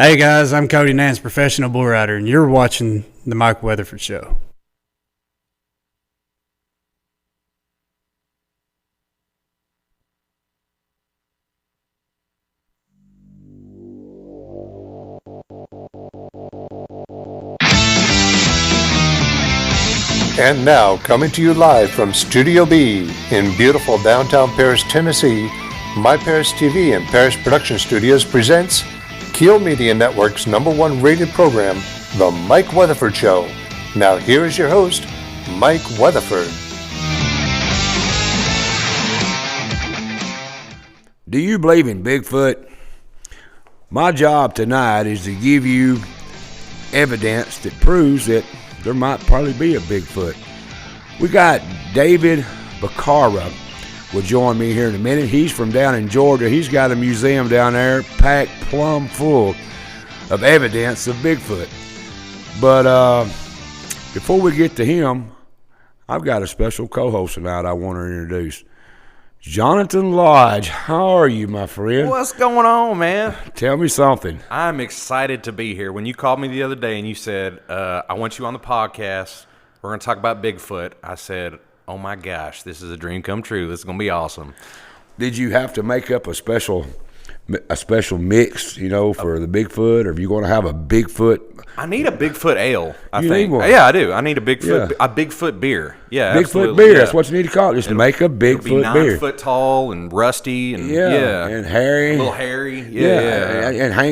Hey guys, I'm Cody Nance, professional bull rider, and you're watching the Mike Weatherford Show. And now, coming to you live from Studio B in beautiful downtown Paris, Tennessee, My Paris TV and Paris Production Studios presents Keel Media Network's #1 rated program, The Mike Weatherford Show. Now here is your host, Mike Weatherford. Do you believe in Bigfoot? My job tonight is to give you evidence that proves that there might probably be a Bigfoot. We got David Bakara will join me here in a minute. He's from down in Georgia. He's got a museum down there packed plumb full of evidence of Bigfoot. But before we get to him, I've got a special co-host tonight I want to introduce. Jonathan Lodge, how are you, my friend? What's going on, man? Tell me something. I'm excited to be here. When you called me the other day and you said, I want you on the podcast, we're going to talk about Bigfoot, I said, oh my gosh, this is a dream come true. This is going to be awesome. Did you have to make up a special mix, for the Bigfoot, or are you going to have a Bigfoot? I need a Bigfoot ale, I think. Need one. Yeah, I do. I need a Bigfoot beer. Yeah, Bigfoot absolutely. beer. Yeah. That's what you need to call it. Just make a Bigfoot It'll be 9 beer. foot tall and rusty and and hairy. A little hairy. Yeah.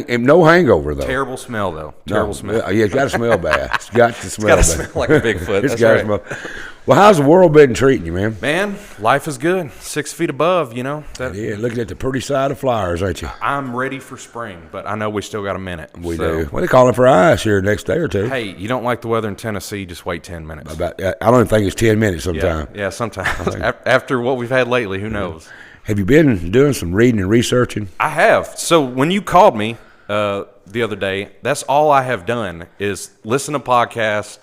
And no hangover though. Terrible smell though. Terrible smell. Yeah, it's got to smell bad. It's got to smell It's got to bad. smell like a Bigfoot. It's That's got to right. smell. Well, how's the world been treating you, man? Man, life is good. 6 feet above, Yeah, looking at the pretty side of flowers, ain't you? I'm ready for spring, but I know we still got a minute. We do. Well, they call it for ice here next day or two. Hey, you don't like the weather in Tennessee, just wait 10 minutes. I don't even think it's 10 minutes sometime. Yeah, sometimes. After what we've had lately, who knows? Have you been doing some reading and researching? I have. So when you called me the other day, that's all I have done is listen to podcasts,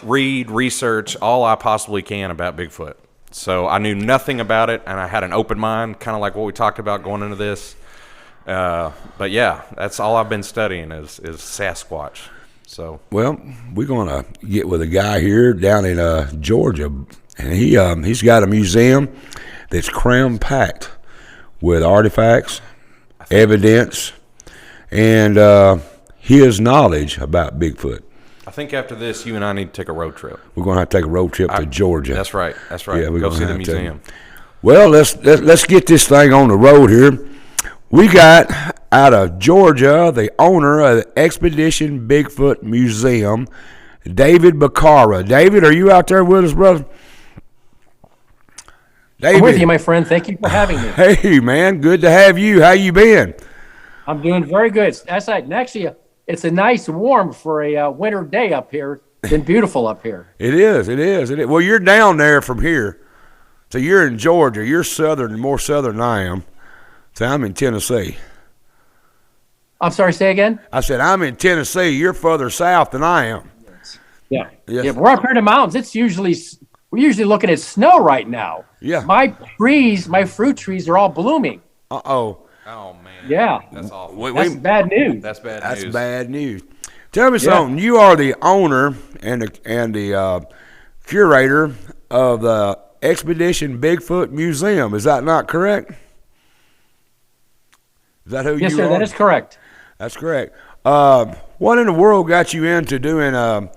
read, research, all I possibly can about Bigfoot. So I knew nothing about it, and I had an open mind, kind of like what we talked about going into this. But yeah, that's all I've been studying is Sasquatch. So well, we're gonna get with a guy here down in Georgia, and he's got a museum that's cram packed with artifacts, evidence, and his knowledge about Bigfoot. I think after this, you and I need to take a road trip. We're gonna have to take a road trip to Georgia. That's right. Yeah, we're go gonna see the have museum. Well, let's get this thing on the road here. We got out of Georgia the owner of the Expedition Bigfoot Museum, David Bakara. David, are you out there with us, brother? David. I'm with you, my friend. Thank you for having me. Hey, man, good to have you. How you been? I'm doing very good. Actually, it's a nice warm for a winter day up here. It's been beautiful up here. It is. Well, you're down there from here. So you're in Georgia. You're more southern than I am. So I'm in Tennessee. I'm sorry, say again? I said, I'm in Tennessee. You're further south than I am. Yeah. Yes. Yeah, we're up here in the mountains. We're usually looking at snow right now. Yeah. My fruit trees are all blooming. Uh-oh. Oh, man. Yeah. That's awful. That's bad news. That's bad That's news. bad news. Tell me something. You are the owner and the curator of the Expedition Bigfoot Museum. Is that not correct? Is that who you are? Yes, sir, that is correct. That's correct. What in the world got you into doing a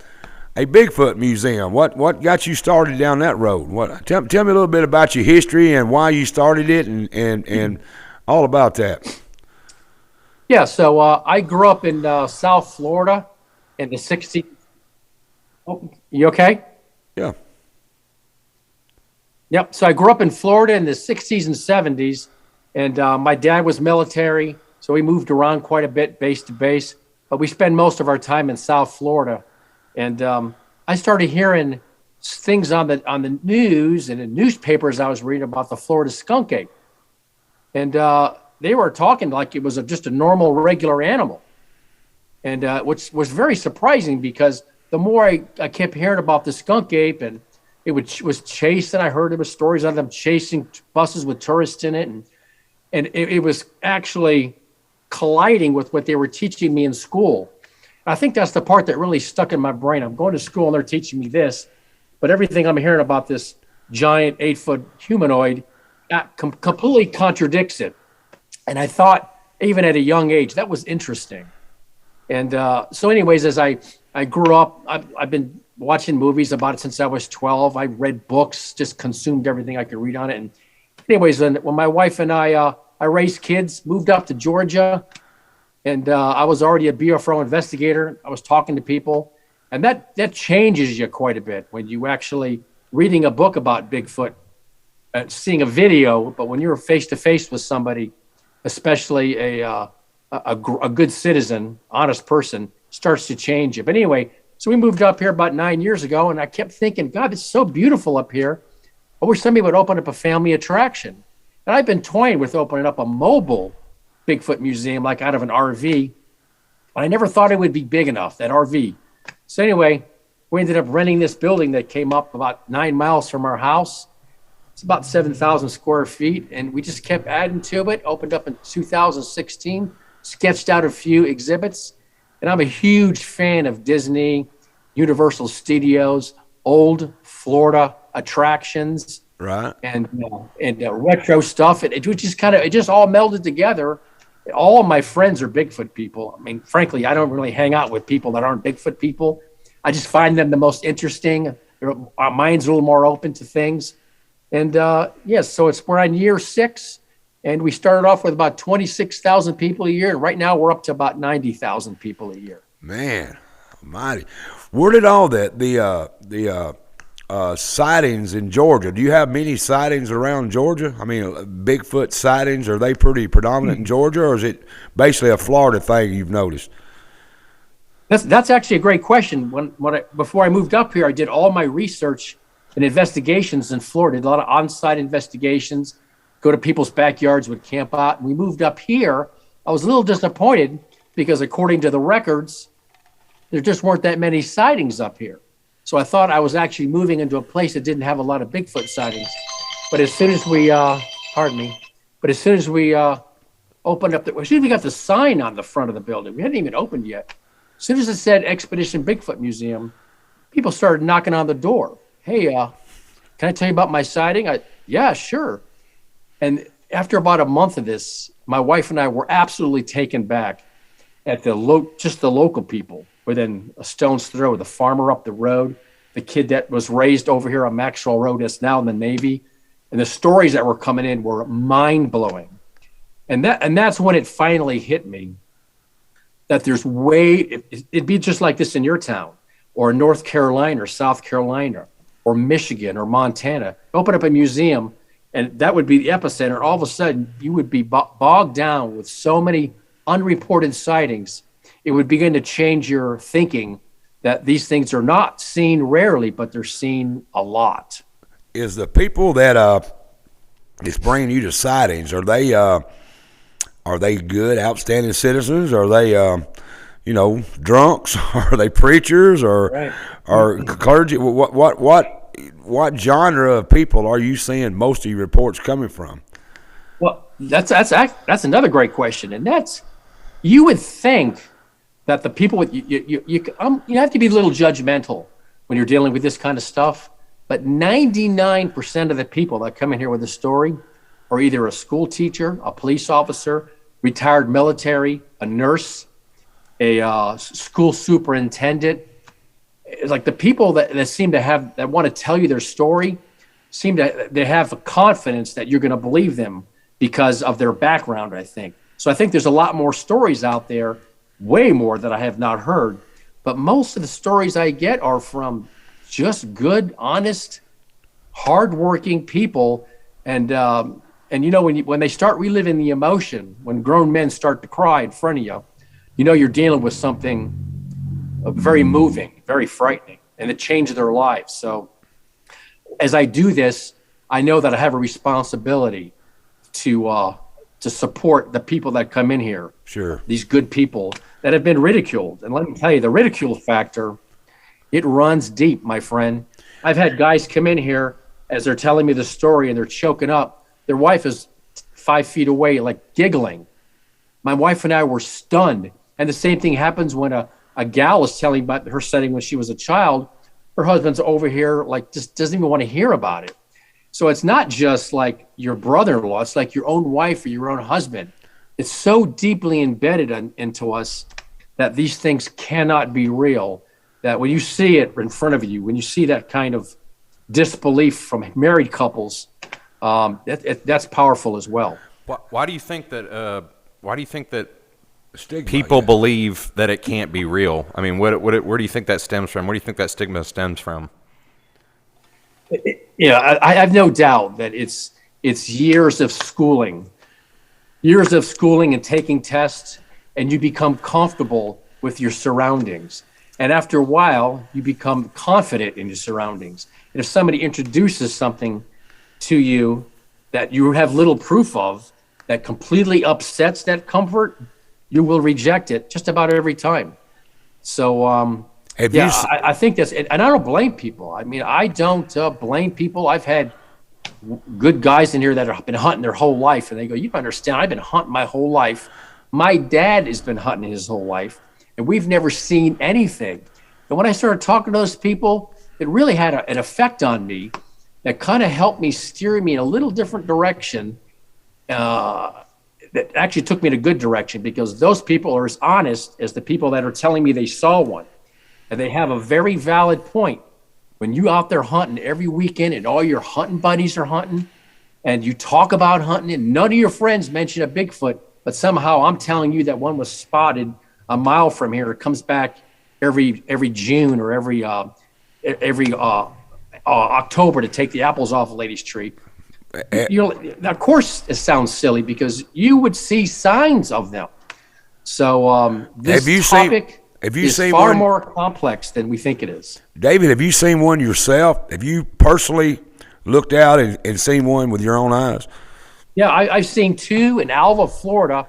Bigfoot museum? What got you started down that road? Tell me a little bit about your history and why you started it and all about that. Yeah, so I grew up in South Florida in the 60s. Oh, you okay? Yeah. Yep. So I grew up in Florida in the 60s and 70s, and my dad was military, so we moved around quite a bit, base to base. But we spend most of our time in South Florida, and I started hearing things on the news and in newspapers I was reading about the Florida skunk ape, and they were talking like it was just a normal, regular animal, and which was very surprising because the more I kept hearing about the skunk ape and it was chased, and I heard there was stories of them chasing buses with tourists in it, and it was actually colliding with what they were teaching me in school. I think that's the part that really stuck in my brain. I'm going to school and they're teaching me this, but everything I'm hearing about this giant 8-foot humanoid completely contradicts it. And I thought, even at a young age, that was interesting. And so anyways, as I grew up, I've been watching movies about it since I was 12. I read books, just consumed everything I could read on it. And anyways, when my wife and I raised kids, moved up to Georgia, and I was already a BFRO investigator. I was talking to people, and that changes you quite a bit when you actually reading a book about Bigfoot, seeing a video, but when you're face to face with somebody, especially a good citizen, honest person, starts to change you. But anyway, so we moved up here about 9 years ago, and I kept thinking, God, it's so beautiful up here. I wish somebody would open up a family attraction. And I've been toying with opening up a mobile Bigfoot museum, like out of an RV. But I never thought it would be big enough, that RV. So anyway, we ended up renting this building that came up about 9 miles from our house. It's about 7,000 square feet, and we just kept adding to it. Opened up in 2016, sketched out a few exhibits. And I'm a huge fan of Disney, Universal Studios, old Florida attractions, Right. and retro stuff. It just all melded together. All of my friends are Bigfoot people. I mean, frankly, I don't really hang out with people that aren't Bigfoot people. I just find them the most interesting. Our minds are a little more open to things. And yes, so we're on year 6, and we started off with about 26,000 people a year, and right now we're up to about 90,000 people a year. Man, almighty. Where did all that, the sightings in Georgia, do you have many sightings around Georgia? I mean, Bigfoot sightings, are they pretty predominant in Georgia, or is it basically a Florida thing you've noticed? That's actually a great question. Before I moved up here, I did all my research and investigations in Florida, did a lot of on-site investigations, go to people's backyards, would camp out. And we moved up here. I was a little disappointed because according to the records, there just weren't that many sightings up here. So I thought I was actually moving into a place that didn't have a lot of Bigfoot sightings. But as soon as we, opened up, as soon as we got the sign on the front of the building, we hadn't even opened yet. As soon as it said Expedition Bigfoot Museum, people started knocking on the door. Hey, can I tell you about my sighting? Yeah, sure. And after about a month of this, my wife and I were absolutely taken back at just the local people within a stone's throw. The farmer up the road, the kid that was raised over here on Maxwell Road that's now in the Navy, and the stories that were coming in were mind-blowing. And that's when it finally hit me that it'd be just like this in your town, or North Carolina, or South Carolina, or Michigan, or Montana. Open up a museum, and that would be the epicenter. All of a sudden, you would be bogged down with so many unreported sightings. It would begin to change your thinking that these things are not seen rarely, but they're seen a lot. Is the people that is bringing you to sightings, are they good, outstanding citizens? Are they, drunks? Are they preachers or clergy? What genre of people are you seeing most of your reports coming from? Well, that's another great question, and you would think that the people with you have to be a little judgmental when you're dealing with this kind of stuff. But 99% of the people that come in here with a story are either a school teacher, a police officer, retired military, a nurse, a school superintendent. It's like the people that seem to have, that want to tell you their story, they have a confidence that you're going to believe them because of their background, I think. So I think there's a lot more stories out there, way more that I have not heard. But most of the stories I get are from just good, honest, hardworking people. And when they start reliving the emotion, when grown men start to cry in front of you, you're dealing with something very moving, very frightening, and it changed their lives. So as I do this, I know that I have a responsibility to support the people that come in here. Sure. These good people that have been ridiculed. And let me tell you, the ridicule factor, it runs deep, my friend. I've had guys come in here as they're telling me the story and they're choking up. Their wife is 5 feet away, like giggling. My wife and I were stunned. And the same thing happens when a gal is telling about her setting when she was a child. Her husband's over here, like, just doesn't even want to hear about it. So it's not just like your brother-in-law, it's like your own wife or your own husband. It's so deeply embedded into us that these things cannot be real, that when you see it in front of you, when you see that kind of disbelief from married couples, that's powerful as well. Why do you think that? Why do you think that Stigma, people believe that it can't be real? I mean, where do you think that stems from? Where do you think that stigma stems from? Yeah, I have no doubt that it's years of schooling and taking tests, and you become comfortable with your surroundings. And after a while, you become confident in your surroundings. And if somebody introduces something to you that you have little proof of, that completely upsets that comfort, you will reject it just about every time. So, I think that's, and I don't blame people. I mean, I don't blame people. I've had good guys in here that have been hunting their whole life, and they go, "You don't understand. I've been hunting my whole life. My dad has been hunting his whole life, and we've never seen anything." And when I started talking to those people, it really had an effect on me that kind of helped me steer me in a little different direction. That actually took me in a good direction, because those people are as honest as the people that are telling me they saw one. And they have a very valid point. When you out there hunting every weekend and all your hunting buddies are hunting, and you talk about hunting and none of your friends mention a Bigfoot, but somehow I'm telling you that one was spotted a mile from here. It comes back every June or every October to take the apples off a lady's tree. Of course, it sounds silly because you would see signs of them. So this topic is far more complex than we think it is. David, have you seen one yourself? Have you personally looked out and seen one with your own eyes? Yeah, I've seen two in Alva, Florida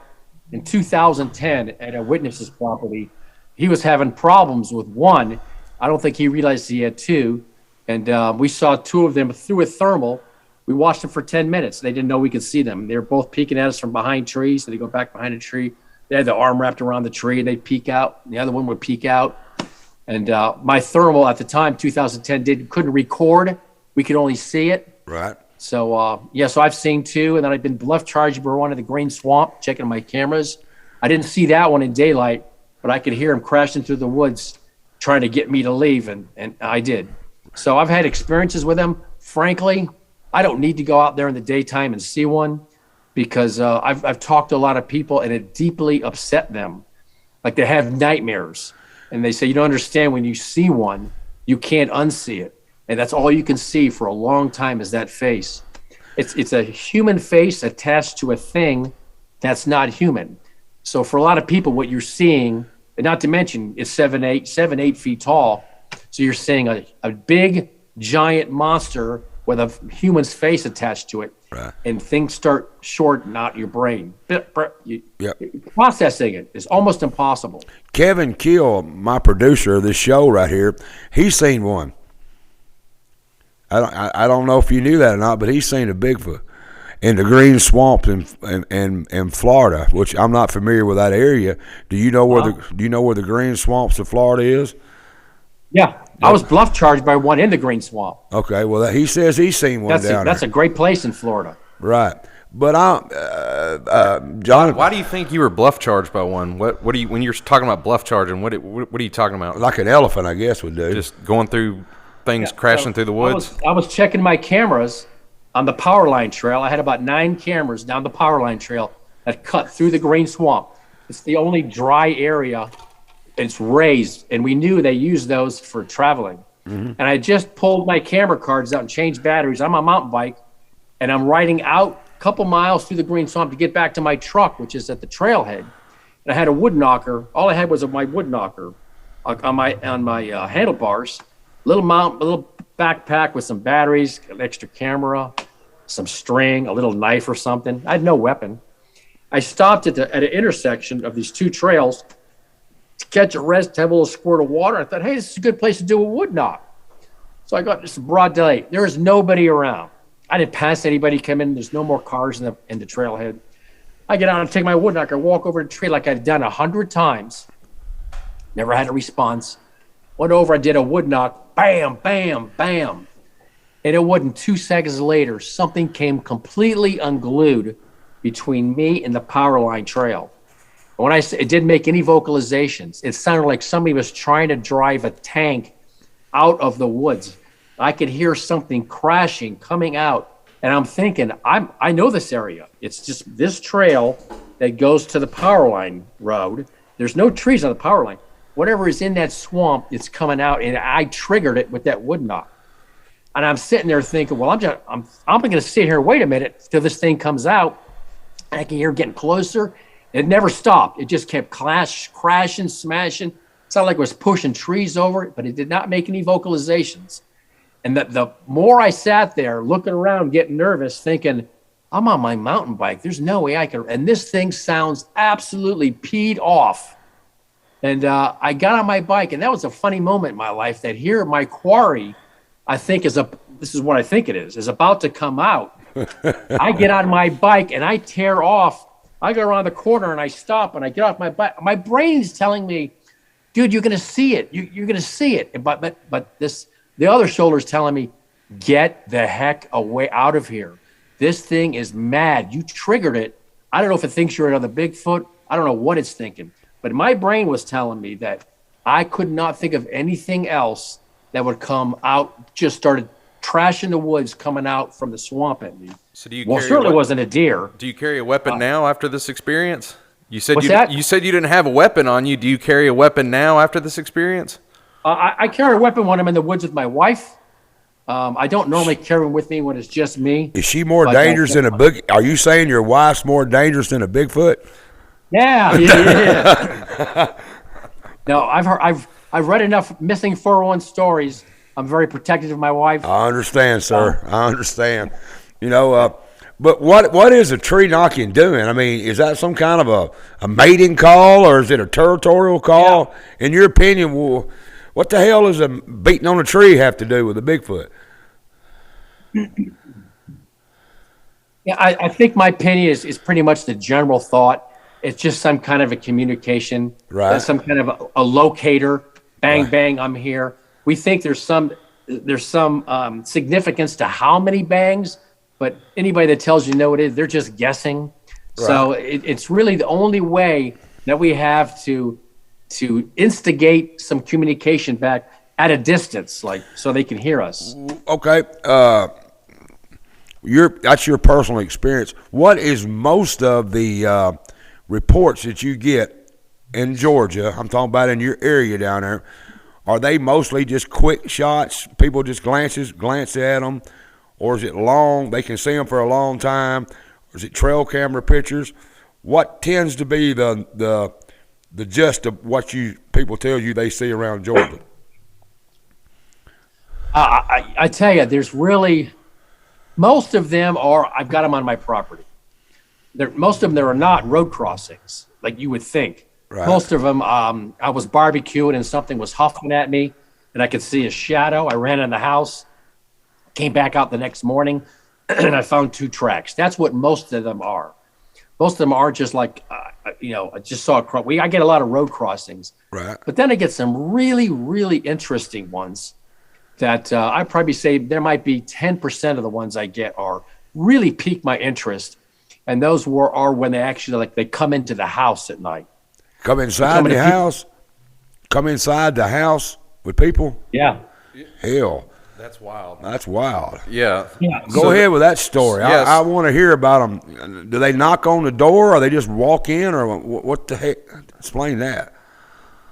in 2010 at a witness's property. He was having problems with one. I don't think he realized he had two. And we saw two of them through a thermal. We watched them for 10 minutes. They didn't know we could see them. They were both peeking at us from behind trees. So they go back behind a tree. They had the arm wrapped around the tree. They'd peek out. And the other one would peek out. And my thermal at the time, 2010, couldn't record. We could only see it. Right. So, so I've seen two. And then I've been bluff charged by one of the Green Swamp, checking my cameras. I didn't see that one in daylight, but I could hear him crashing through the woods trying to get me to leave. And I did. So I've had experiences with them. Frankly, I don't need to go out there in the daytime and see one, because I've talked to a lot of people and it deeply upset them. Like they have nightmares and they say, you don't understand, when you see one, you can't unsee it. And that's all you can see for a long time is that face. It's a human face attached to a thing that's not human. So for a lot of people, what you're seeing, and not to mention it's 7-8 feet tall. So you're seeing a big, giant monster with a human's face attached to it, right. And things start shorting out your brain. Processing it is almost impossible. Kevin Keel, my producer of this show right here, he's seen one. I don't know if you knew that or not, but he's seen a Bigfoot in the Green Swamp in Florida, which I'm not familiar with that area. Do you know where the Green Swamps of Florida is? Yeah. I was bluff charged by one in the Green Swamp. Okay, well, he says he's seen one down there. That's a great place in Florida. Right. But John, why do you think you were bluff charged by one? What do you, when you're talking about bluff charging, what are you talking about? Like an elephant, I guess, would do. Just going through things, crashing through the woods? I was checking my cameras on the power line trail. I had about 9 cameras down the power line trail that cut through the Green Swamp. It's the only dry area. It's raised, and we knew they used those for traveling. Mm-hmm. And I just pulled my camera cards out and changed batteries. I'm on a mountain bike, and I'm riding out a couple miles through the Green Swamp to get back to my truck, which is at the trailhead. And I had a wood knocker. All I had was my wood knocker on my handlebars. Little backpack with some batteries, an extra camera, some string, a little knife or something. I had no weapon. I stopped at an intersection of these two trails to catch a rest, to have a little squirt of water. I thought, hey, this is a good place to do a wood knock. So I got this broad daylight. There was nobody around. I didn't pass anybody come in. There's no more cars in the trailhead. I get out and take my wood knocker, walk over to the tree like I've done 100 times. Never had a response. Went over, I did a wood knock, bam, bam, bam. And it wasn't 2 seconds later, something came completely unglued between me and the power line trail. When I say it didn't make any vocalizations, it sounded like somebody was trying to drive a tank out of the woods. I could hear something crashing coming out, and I'm thinking, I know this area. It's just this trail that goes to the power line road. There's no trees on the power line. Whatever is in that swamp, it's coming out, and I triggered it with that wood knock. And I'm sitting there thinking, well, I'm going to sit here and wait a minute till this thing comes out. And I can hear it getting closer. It never stopped. It just kept crashing, smashing. It sounded like it was pushing trees over it, but it did not make any vocalizations. And the more I sat there looking around, getting nervous, thinking, I'm on my mountain bike. There's no way I can. And this thing sounds absolutely peed off. And I got on my bike, and that was a funny moment in my life that here my quarry, I think this is what I think it is about to come out. I get on my bike and I tear off. I go around the corner and I stop and I get off my bike. My brain's telling me, dude, you're going to see it. You're going to see it. But the other shoulder's telling me, get the heck away out of here. This thing is mad. You triggered it. I don't know if it thinks you're another Bigfoot. I don't know what it's thinking. But my brain was telling me that I could not think of anything else that would come out, just started trashing the woods coming out from the swamp at me. So do you certainly wasn't a deer. Do you carry a weapon now after this experience? You said you said you didn't have a weapon on you. Do you carry a weapon now after this experience? I carry a weapon when I'm in the woods with my wife. I don't normally carry one with me when it's just me. Is she more dangerous than a big? Are you saying your wife's more dangerous than a Bigfoot? Yeah. No, I've read enough missing 401 stories. I'm very protective of my wife. I understand, sir. I understand. But what is a tree knocking doing? I mean, is that some kind of a mating call, or is it a territorial call? Yeah. In your opinion, what the hell does a beating on a tree have to do with a Bigfoot? Yeah, I think my opinion is pretty much the general thought. It's just some kind of a communication, right? Some kind of a locator. Bang, right. Bang, I'm here. We think there's some significance to how many bangs, but anybody that tells you no, it is, they're just guessing. Right. So it's really the only way that we have to instigate some communication back at a distance, like so they can hear us. Okay, that's your personal experience. What is most of the reports that you get in Georgia? I'm talking about in your area down there. Are they mostly just quick shots? People just glance at them, or is it long? They can see them for a long time. Or is it trail camera pictures? What tends to be the gist of what people tell you they see around Georgia? I tell you, there's really most of them are. I've got them on my property. Most of them there are not road crossings like you would think. Right. Most of them, I was barbecuing and something was huffing at me, and I could see a shadow. I ran in the house, came back out the next morning, and I found 2 tracks. That's what most of them are. Most of them are just like, I just saw I get a lot of road crossings. Right. But then I get some really, really interesting ones that I'd probably say there might be 10% of the ones I get are really pique my interest. And those are when they actually, they come into the house at night. Come inside the house? Come inside the house with people? Yeah. Hell. That's wild. That's wild. Yeah. Go ahead with that story. Yes. I want to hear about them. Do they knock on the door, or they just walk in, or what the heck? Explain that.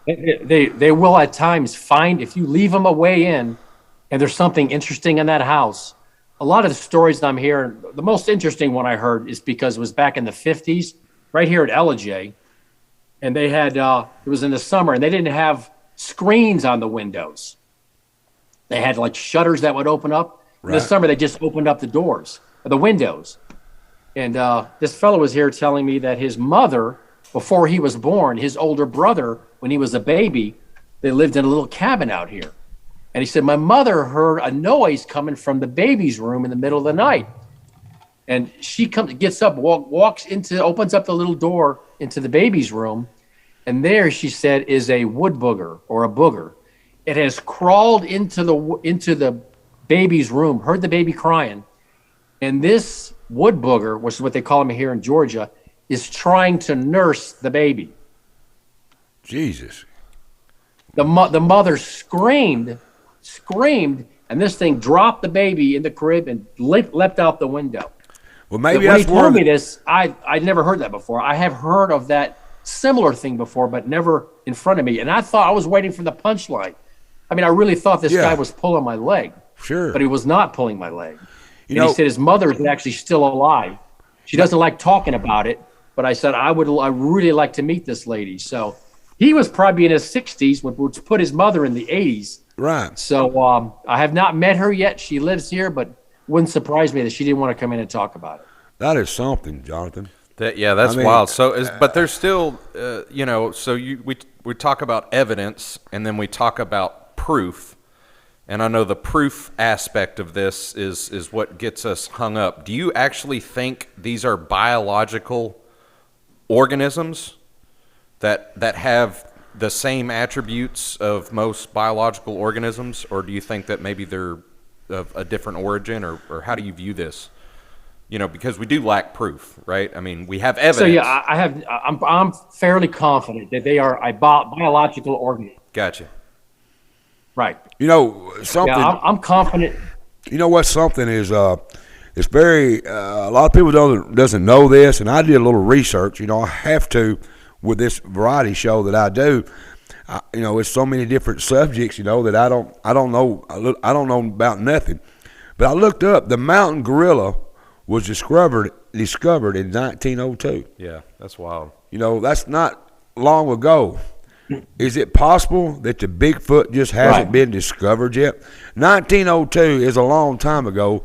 They will at times find, if you leave them a way in and there's something interesting in that house. A lot of the stories that I'm hearing, the most interesting one I heard is because it was back in the 50s, right here at LJ. And they had, it was in the summer, and they didn't have screens on the windows. They had shutters that would open up. Right. In the summer, they just opened up the doors, the windows. And this fellow was here telling me that his mother, before he was born, his older brother, when he was a baby, they lived in a little cabin out here. And he said, my mother heard a noise coming from the baby's room in the middle of the night. And she gets up, opens up the little door into the baby's room. And there, she said, is a wood booger or a booger. It has crawled into the baby's room, heard the baby crying. And this wood booger, which is what they call him here in Georgia, is trying to nurse the baby. Jesus. The mother screamed, and this thing dropped the baby in the crib and leapt out the window. Well, maybe when that's he told me this, I'd never heard that before. I have heard of that similar thing before, but never in front of me. And I thought I was waiting for the punchline. I mean, I really thought this guy was pulling my leg. Sure. But he was not pulling my leg. You and know, he said his mother is actually still alive. She doesn't like talking about it, but I said, I really like to meet this lady. So he was probably in his 60s, which put his mother in the 80s. right. So I have not met her yet. She lives here, but wouldn't surprise me that she didn't want to come in and talk about it. That is something, Jonathan. That's wild. So, but there's still, so we talk about evidence, and then we talk about proof. And I know the proof aspect of this is what gets us hung up. Do you actually think these are biological organisms that have the same attributes of most biological organisms, or do you think that maybe they're of a different origin, or how do you view this? Because we do lack proof, right? I mean, we have evidence. So yeah, I'm fairly confident that they are a biological organism. Gotcha. Right. Something. Yeah, I'm confident. You know what? Something is. It's very. A lot of people doesn't know this, and I did a little research. I have to with this variety show that I do. It's so many different subjects. That I don't know. I don't know about nothing. But I looked up the mountain gorilla was discovered in 1902. Yeah, that's wild. That's not long ago. Is it possible that the Bigfoot just hasn't been discovered yet? 1902 is a long time ago,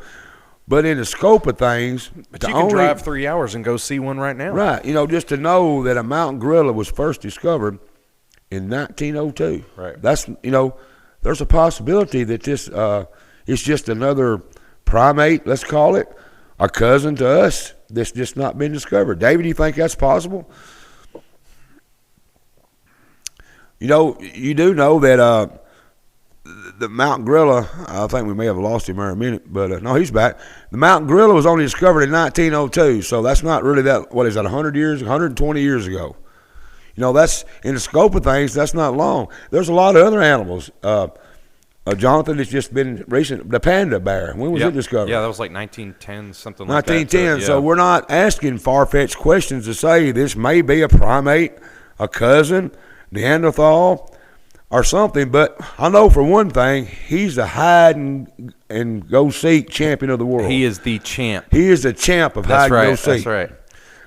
but in the scope of things, but you can drive 3 hours and go see one right now. Right, just to know that a mountain gorilla was first discovered in 1902. Right. That's there's a possibility that this is just another primate, let's call it, a cousin to us that's just not been discovered. David, do you think that's possible? You do know that the mountain gorilla, I think we may have lost him there a minute, but no, he's back. The mountain gorilla was only discovered in 1902, so that's not really that, 100 years, 120 years ago. That's, in the scope of things, that's not long. There's a lot of other animals. Jonathan, it's just been recent. The panda bear, when was it discovered? Yeah, that was like 1910, something like that. 1910, so we're not asking far-fetched questions to say this may be a primate, a cousin, Neanderthal, or something, but I know for one thing, he's the hide and go seek champion of the world. He is the champ. He is the champ of hide and go seek. That's right.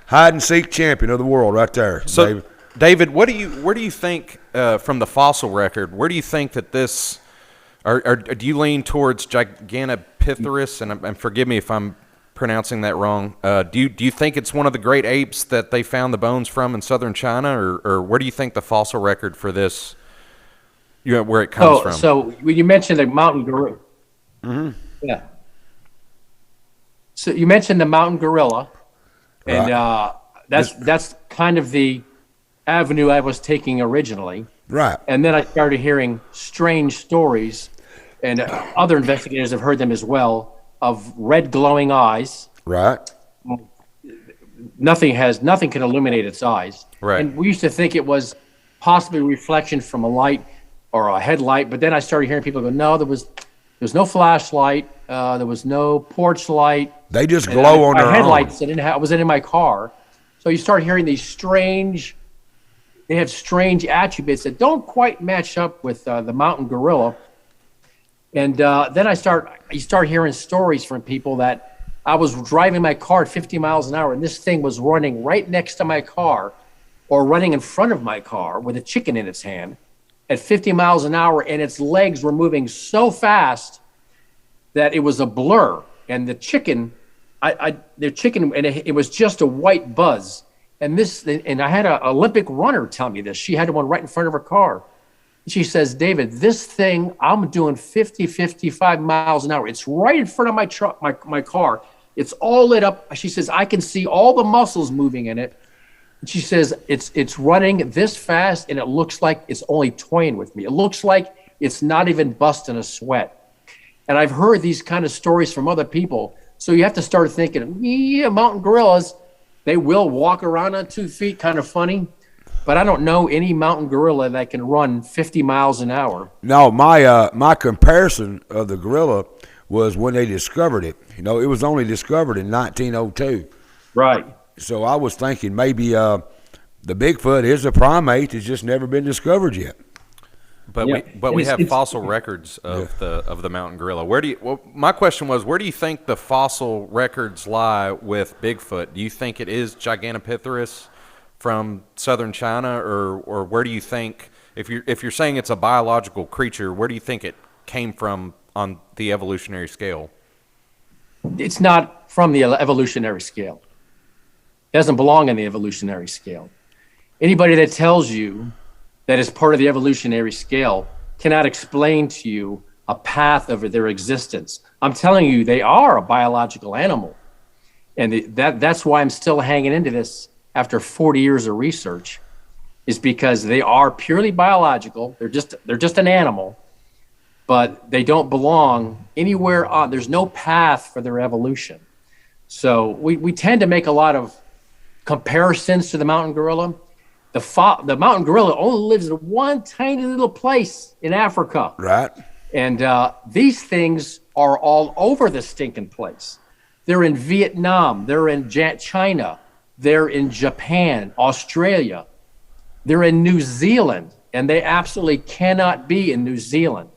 Hide and seek champion of the world, right there. So, David, where do you think from the fossil record? Where do you think that this? Or do you lean towards Gigantopithecus? And forgive me if I'm pronouncing that wrong. Do you think it's one of the great apes that they found the bones from in southern China, or where do you think the fossil record for this, where it comes from? So when you mentioned the mountain gorilla, yeah. So you mentioned the mountain gorilla, and that's kind of the avenue I was taking originally. Right. And then I started hearing strange stories, and other investigators have heard them as well, of red glowing eyes. Right. Nothing can illuminate its eyes. Right. And we used to think it was possibly a reflection from a light or a headlight, but then I started hearing people go, no, there was no flashlight, there was no porch light. They just glow on their own. My headlights, I wasn't in my car. So you start hearing these strange attributes that don't quite match up with the mountain gorilla. And then you start hearing stories from people that I was driving my car at 50 miles an hour, and this thing was running right next to my car or running in front of my car with a chicken in its hand at 50 miles an hour, and its legs were moving so fast that it was a blur. And the chicken, and it was just a white buzz. And I had an Olympic runner tell me this. She had one right in front of her car. She says, David, this thing, I'm doing 50, 55 miles an hour. It's right in front of my truck, my car. It's all lit up. She says, I can see all the muscles moving in it. And she says, it's running this fast, and it looks like it's only toying with me. It looks like it's not even busting a sweat. And I've heard these kind of stories from other people. So you have to start thinking, yeah, mountain gorillas, they will walk around on 2 feet, kind of funny. But I don't know any mountain gorilla that can run 50 miles an hour. No, my comparison of the gorilla was when they discovered it. You know, it was only discovered in 1902. Right. So I was thinking maybe the Bigfoot is a primate that's just never been discovered yet. But we have fossil records of the mountain gorilla. My question was, where do you think the fossil records lie with Bigfoot? Do you think it is Gigantopithecus from southern China, or where do you think, if you're saying it's a biological creature, where do you think it came from on the evolutionary scale? It's not from the evolutionary scale. It doesn't belong on the evolutionary scale. Anybody that tells you that is part of the evolutionary scale cannot explain to you a path of their existence. I'm telling you, they are a biological animal. And that's why I'm still hanging into this after 40 years of research, is because they are purely biological. They're just an animal, but they don't belong anywhere on. There's no path for their evolution. So we tend to make a lot of comparisons to the mountain gorilla. The mountain gorilla only lives in one tiny little place in Africa. Right. And these things are all over the stinking place. They're in Vietnam. They're in China. They're in Japan, Australia. They're in New Zealand, and they absolutely cannot be in New Zealand.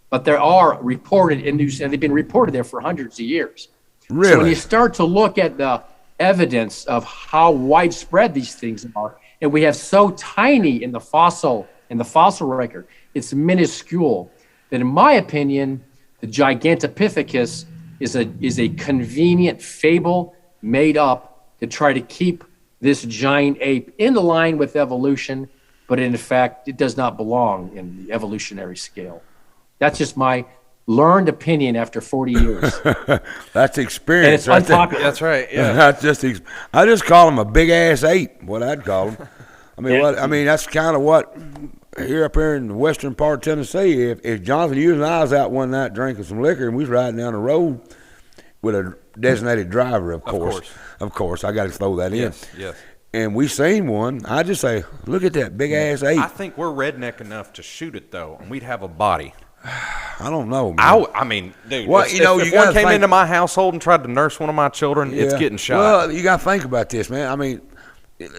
But they are reported in New Zealand. They've been reported there for hundreds of years. Really? So when you start to look at the evidence of how widespread these things are, and we have so tiny in the fossil record, it's minuscule, that in my opinion, the Gigantopithecus is a convenient fable made up to try to keep this giant ape in line with evolution, but in fact, it does not belong in the evolutionary scale. That's just my learned opinion after 40 years. That's experience. And it's unpopular. That's right. Yeah. That's I just call him a big ass ape. What I'd call him. I mean, that's kind of what up here in the western part of Tennessee. If Jonathan, you and I was out one night drinking some liquor, and we was riding down the road with a designated driver, of course, I got to throw that in. Yes. And we seen one. I just say, look at that big ass ape. I think we're redneck enough to shoot it though, and we'd have a body. I don't know, man. I mean, dude, Well, if one came into my household and tried to nurse one of my children, it's getting shot. Well, you got to think about this, man. I mean,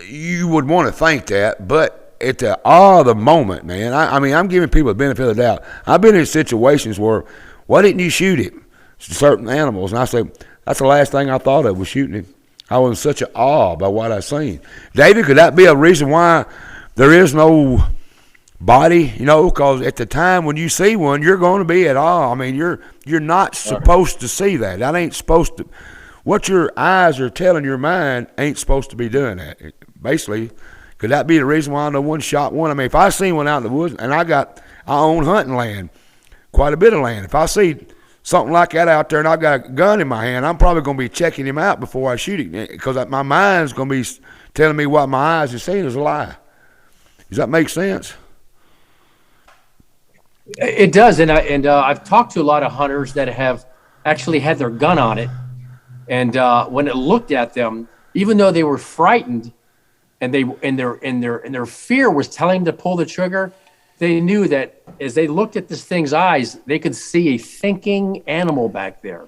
you would want to think that, but at the awe of the moment, man, I'm giving people the benefit of the doubt. I've been in situations where, why didn't you shoot him? Certain animals. And I say, that's the last thing I thought of was shooting him. I was in such an awe by what I seen. David, could that be a reason why there is no body? You know, because at the time when you see one, you're going to be at awe. I mean, you're not supposed to see that. That ain't supposed to. What your eyes are telling your mind ain't supposed to be doing that. Basically, could that be the reason why no one shot one? I mean, if I seen one out in the woods, and I own hunting land, quite a bit of land. If I see something like that out there and I got a gun in my hand, I'm probably going to be checking him out before I shoot him, because my mind's going to be telling me what my eyes are seeing is a lie. Does that make sense? It does, and I've talked to a lot of hunters that have actually had their gun on it, and when it looked at them, even though they were frightened, and their fear was telling them to pull the trigger, they knew that as they looked at this thing's eyes, they could see a thinking animal back there.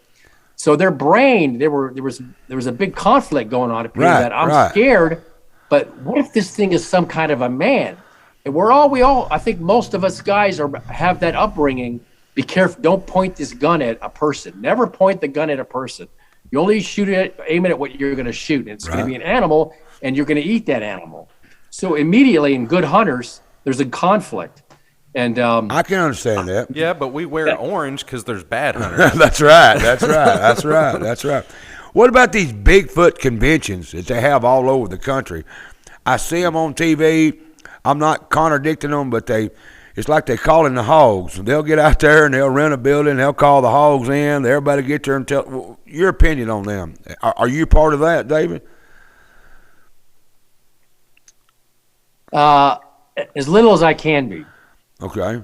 So their brain, there was a big conflict going on. That I'm scared, but what if this thing is some kind of a man? And I think most of us guys have that upbringing. Be careful, don't point this gun at a person. Never point the gun at a person. You only aim it at what you're going to shoot. It's going to be an animal, and you're going to eat that animal. So immediately, in good hunters, there's a conflict. And I can understand that. Yeah, but we wear orange because there's bad hunters. That's right. What about these Bigfoot conventions that they have all over the country? I see them on TV. I'm not contradicting them, but they it's like they call in the hogs. They'll get out there and they'll rent a building. They'll call the hogs in. Everybody get there and tell. Well, your opinion on them. Are you part of that, David? As little as I can be. Okay.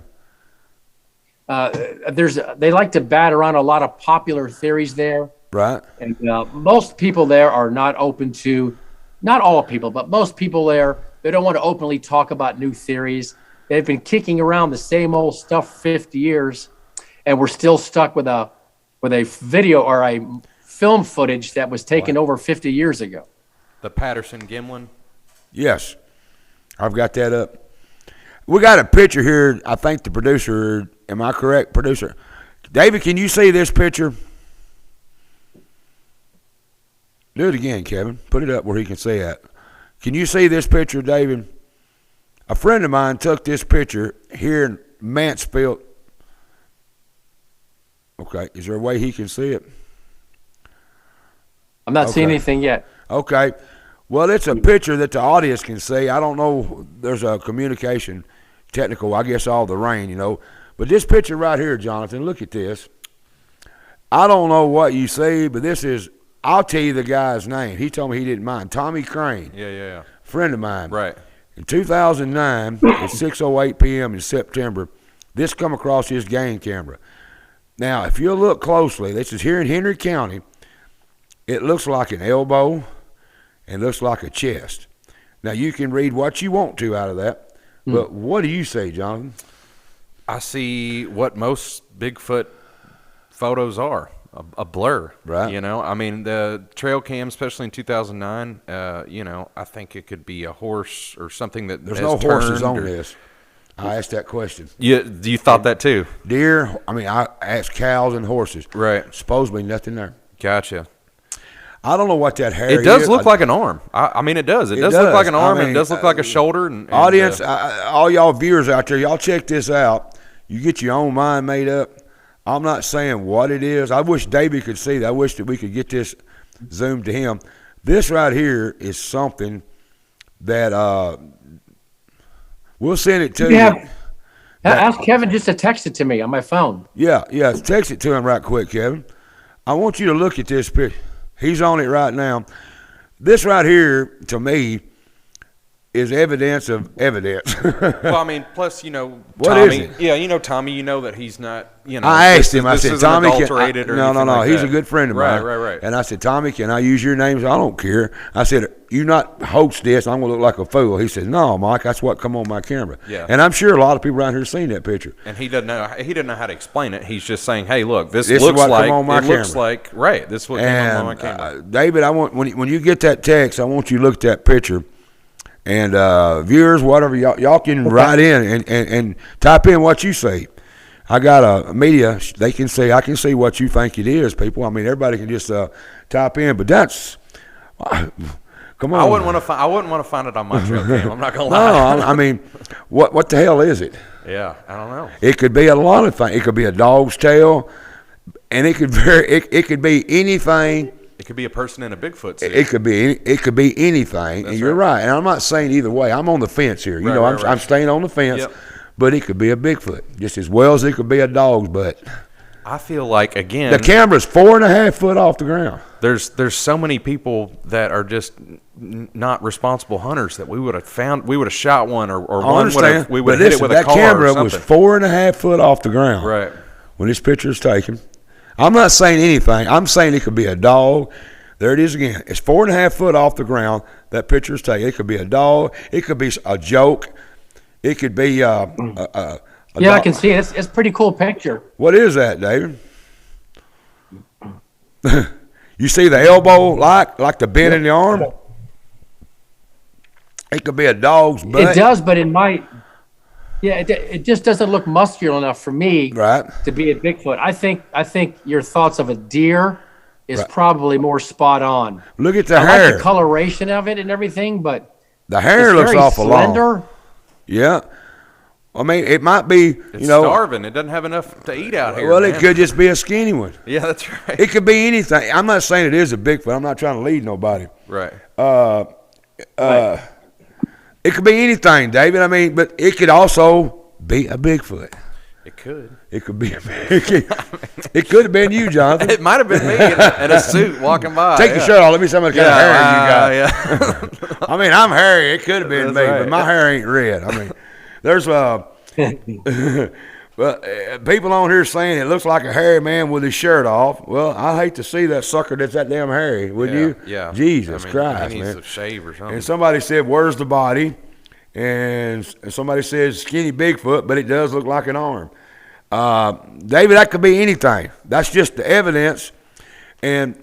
They like to bat around a lot of popular theories there. Right. And most people there are not open to, not all people, but most people there, they don't want to openly talk about new theories. They've been kicking around the same old stuff 50 years, and we're still stuck with a video or a film footage that was taken over 50 years ago. The Patterson-Gimlin? Yes. I've got that up. We got a picture here. I think the producer, am I correct, producer? David, can you see this picture? Do it again, Kevin. Put it up where he can see it. Can you see this picture, David? A friend of mine took this picture here in Mansfield. Okay, is there a way he can see it? I'm not seeing anything yet. Okay. Well, it's a picture that the audience can see. I don't know. There's a communication technical, I guess, all the rain, But this picture right here, Jonathan, look at this. I don't know what you see, but this is, I'll tell you the guy's name. He told me he didn't mind. Tommy Crane. Yeah. Friend of mine. Right. In 2009, at 6:08 p.m. in September, this come across his game camera. Now, if you look closely, this is here in Henry County. It looks like an elbow and looks like a chest. Now, you can read what you want to out of that, but what do you say, Jonathan? I see what most Bigfoot photos are, a blur. Right. I mean, the trail cam, especially in 2009, I think it could be a horse or something that There's has no horses turned on this. I asked that question. You thought that too? Deer, I asked cows and horses. Right. Supposedly nothing there. Gotcha. I don't know what that hair is. It does look like an arm. I mean, it does. It does look like an arm, and it does look like a shoulder. And audience, all y'all viewers out there, y'all check this out. You get your own mind made up. I'm not saying what it is. I wish Davey could see that. I wish that we could get this zoomed to him. This right here is something that we'll send it to you. Ask Kevin just to text it to me on my phone. Yeah. Text it to him right quick, Kevin. I want you to look at this picture. He's on it right now. This right here, to me, is evidence of evidence. Well, I mean, plus, what Tommy. is it? Yeah, Tommy, that he's not, I asked him, I said, Tommy, no, he's that. a good friend of mine. Right. And I said, Tommy, can I use your name? He said, I don't care. I said, you not host this, I'm going to look like a fool. He said, no, Mike, that's what come on my camera. Yeah. And I'm sure a lot of people around here have seen that picture. And he doesn't know how to explain it. He's just saying, hey, look, this is looks what like, come on my camera. looks like, right, this is what came on my camera. David, I want when you get that text, I want you to look at that picture. And viewers, whatever, y'all can write in and type in what you see. I got a media, they can say, I can see what you think it is, people. I mean, everybody can just type in, but that's, come on. I wouldn't want to find it on my trail cam. I'm not going to lie. No, I mean, what the hell is it? Yeah, I don't know. It could be a lot of things. It could be a dog's tail, and it could be anything. It could be a person in a Bigfoot suit. It could be anything, and you're right. And I'm not saying either way. I'm on the fence here. I'm staying on the fence, but it could be a Bigfoot just as well as it could be a dog's butt. I feel like, again, the camera's 4.5 foot off the ground. There's so many people that are just not responsible hunters that we would have found. We would have shot one or one we would have hit it with a car or something. That camera was 4.5 foot off the ground. Right. When this picture is taken. I'm not saying anything. I'm saying it could be a dog. There it is again. It's 4.5 foot off the ground. That picture is taken. It could be a dog. It could be a joke. It could be a yeah, I can see it. It's a pretty cool picture. What is that, David? You see the elbow like the bend in the arm? It could be a dog's butt. It does, but it just doesn't look muscular enough for me to be a Bigfoot. I think your thoughts of a deer is probably more spot on. Look at the hair. I like the coloration of it and everything, but the hair looks awful slender. Long. Yeah. I mean, it might be, it's starving. It doesn't have enough to eat out here. Well, it could just be a skinny one. Yeah, that's right. It could be anything. I'm not saying it is a Bigfoot. I'm not trying to lead nobody. Right. It could be anything, David. I mean, but it could also be a Bigfoot. It could. It could be. It could have been you, Jonathan. It might have been me in a suit walking by. Take your shirt off. Let me see how much kind of hair you got. Yeah. I mean, I'm hairy. It could have been That's me, right. but my hair ain't red. I mean, there's people on here saying it looks like a hairy man with his shirt off. Well, I hate to see that sucker that's that damn hairy, would you? Yeah. Jesus I mean, Christ, he needs man. to shave or something. And somebody said, "Where's the body?" And somebody says, "Skinny Bigfoot," but it does look like an arm. David, that could be anything. That's just the evidence, and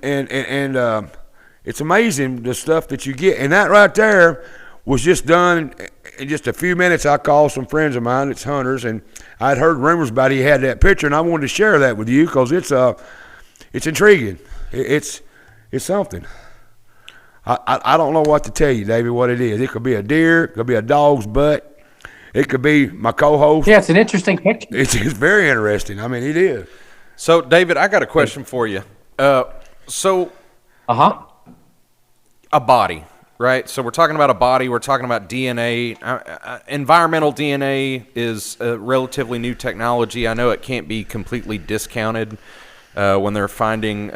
it's amazing the stuff that you get. And that right there was just done in just a few minutes. I called some friends of mine, it's hunters, and I'd heard rumors about he had that picture, and I wanted to share that with you because it's intriguing. It's something. I don't know what to tell you, David, what it is. It could be a deer, it could be a dog's butt. It could be my co-host. Yeah, it's an interesting picture. It's very interesting. I mean, it is. So, David, I got a question for you. A body, right? So we're talking about a body. We're talking about DNA. Environmental DNA is a relatively new technology. I know it can't be completely discounted when they're finding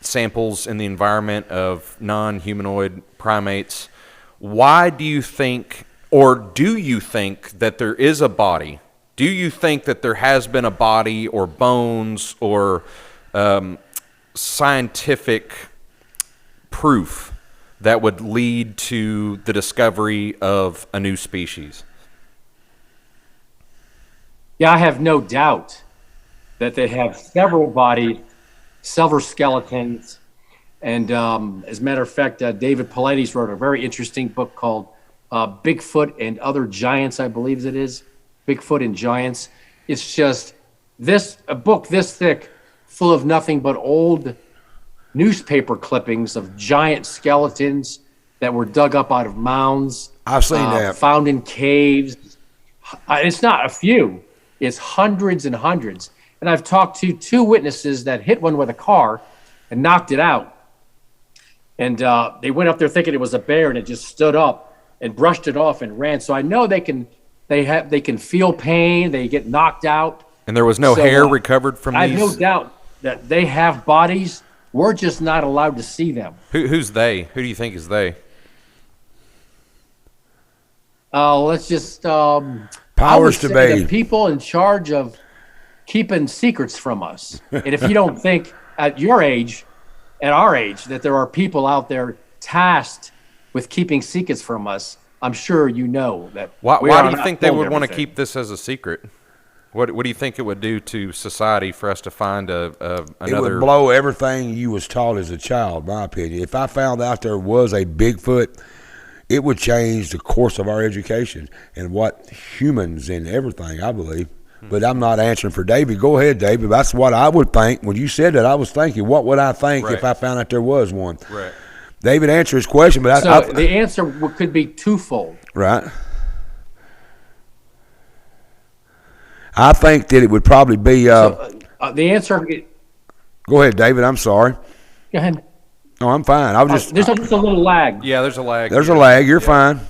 samples in the environment of non-humanoid primates. Why do you think, or do you think that there is a body? Do you think that there has been a body or bones or scientific proof that would lead to the discovery of a new species? Yeah, I have no doubt that they have several bodies, several skeletons, and as a matter of fact, David Paulides wrote a very interesting book called Bigfoot and Other Giants, I believe it is. Bigfoot and Giants. It's just a book this thick, full of nothing but old newspaper clippings of giant skeletons that were dug up out of mounds. I've seen that. Found in caves. It's not a few. It's hundreds and hundreds. And I've talked to two witnesses that hit one with a car and knocked it out. And they went up there thinking it was a bear, and it just stood up and brushed it off and ran. So I know they can feel pain. They get knocked out. And there was no hair recovered from these? I have no doubt that they have bodies. We're just not allowed to see them. Who's they? Who do you think is they? Let's just Powers to be. the people in charge of keeping secrets from us. And if you don't think at our age, that there are people out there tasked with keeping secrets from us, I'm sure you know that. Why do you think they would want to keep this as a secret? What do you think it would do to society for us to find another? It would blow everything you was taught as a child, in my opinion. If I found out there was a Bigfoot, it would change the course of our education and what humans and everything, I believe. But I'm not answering for David. Go ahead, David. That's what I would think. When you said that, I was thinking, what would I think if I found out there was one? Right. David, answer his question. But the answer could be twofold. Right. I think that it would probably be. The answer. Go ahead, David. I'm sorry. Go ahead. No, I'm fine. I was just. There's just a little lag. Yeah, there's a lag. There's a lag. You're fine.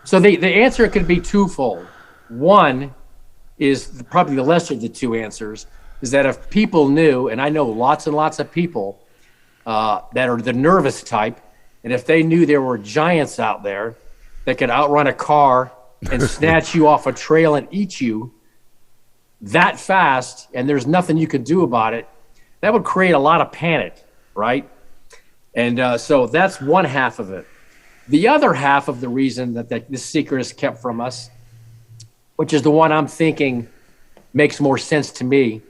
So the answer could be twofold. One is probably the lesser of the two answers, is that if people knew, and I know lots and lots of people that are the nervous type, and if they knew there were giants out there that could outrun a car and snatch you off a trail and eat you that fast, and there's nothing you could do about it, that would create a lot of panic, right? And so that's one half of it. The other half of the reason that this secret is kept from us, which is the one I'm thinking makes more sense to me,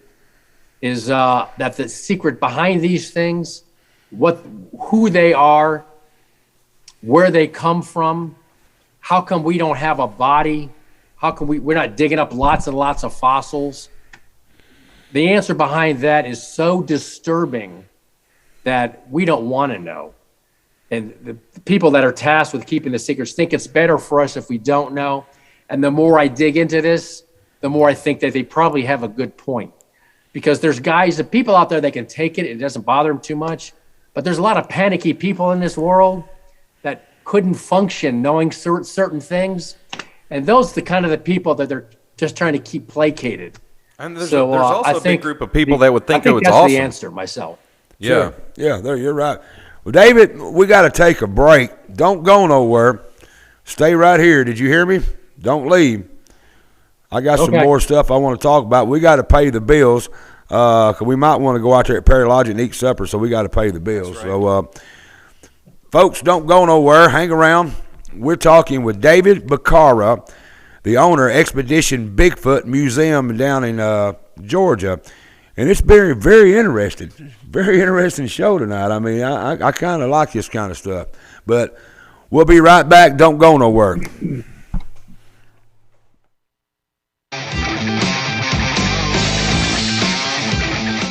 is that the secret behind these things, who they are, where they come from, how come we don't have a body, how come we're not digging up lots and lots of fossils. The answer behind that is so disturbing that we don't want to know. And the people that are tasked with keeping the secrets think it's better for us if we don't know. And the more I dig into this, the more I think that they probably have a good point. Because there's people out there that can take it doesn't bother them too much. But there's a lot of panicky people in this world that couldn't function knowing certain things. And those are the kind of the people that they're just trying to keep placated. And there's So, also I a big think group of people that would think it was that's awesome. the answer myself. Yeah. Sure. Yeah, there, you're right. Well, David, we got to take a break. Don't go nowhere. Stay right here. Did you hear me? Don't leave. I got some more stuff I want to talk about. We got to pay the bills because we might want to go out there at Perry Lodge and eat supper, so we got to pay the bills. Right. So, folks, don't go nowhere. Hang around. We're talking with David Bakara, the owner of Expedition Bigfoot Museum down in Georgia. And it's very, very interesting. Very interesting show tonight. I mean, I kind of like this kind of stuff. But we'll be right back. Don't go nowhere.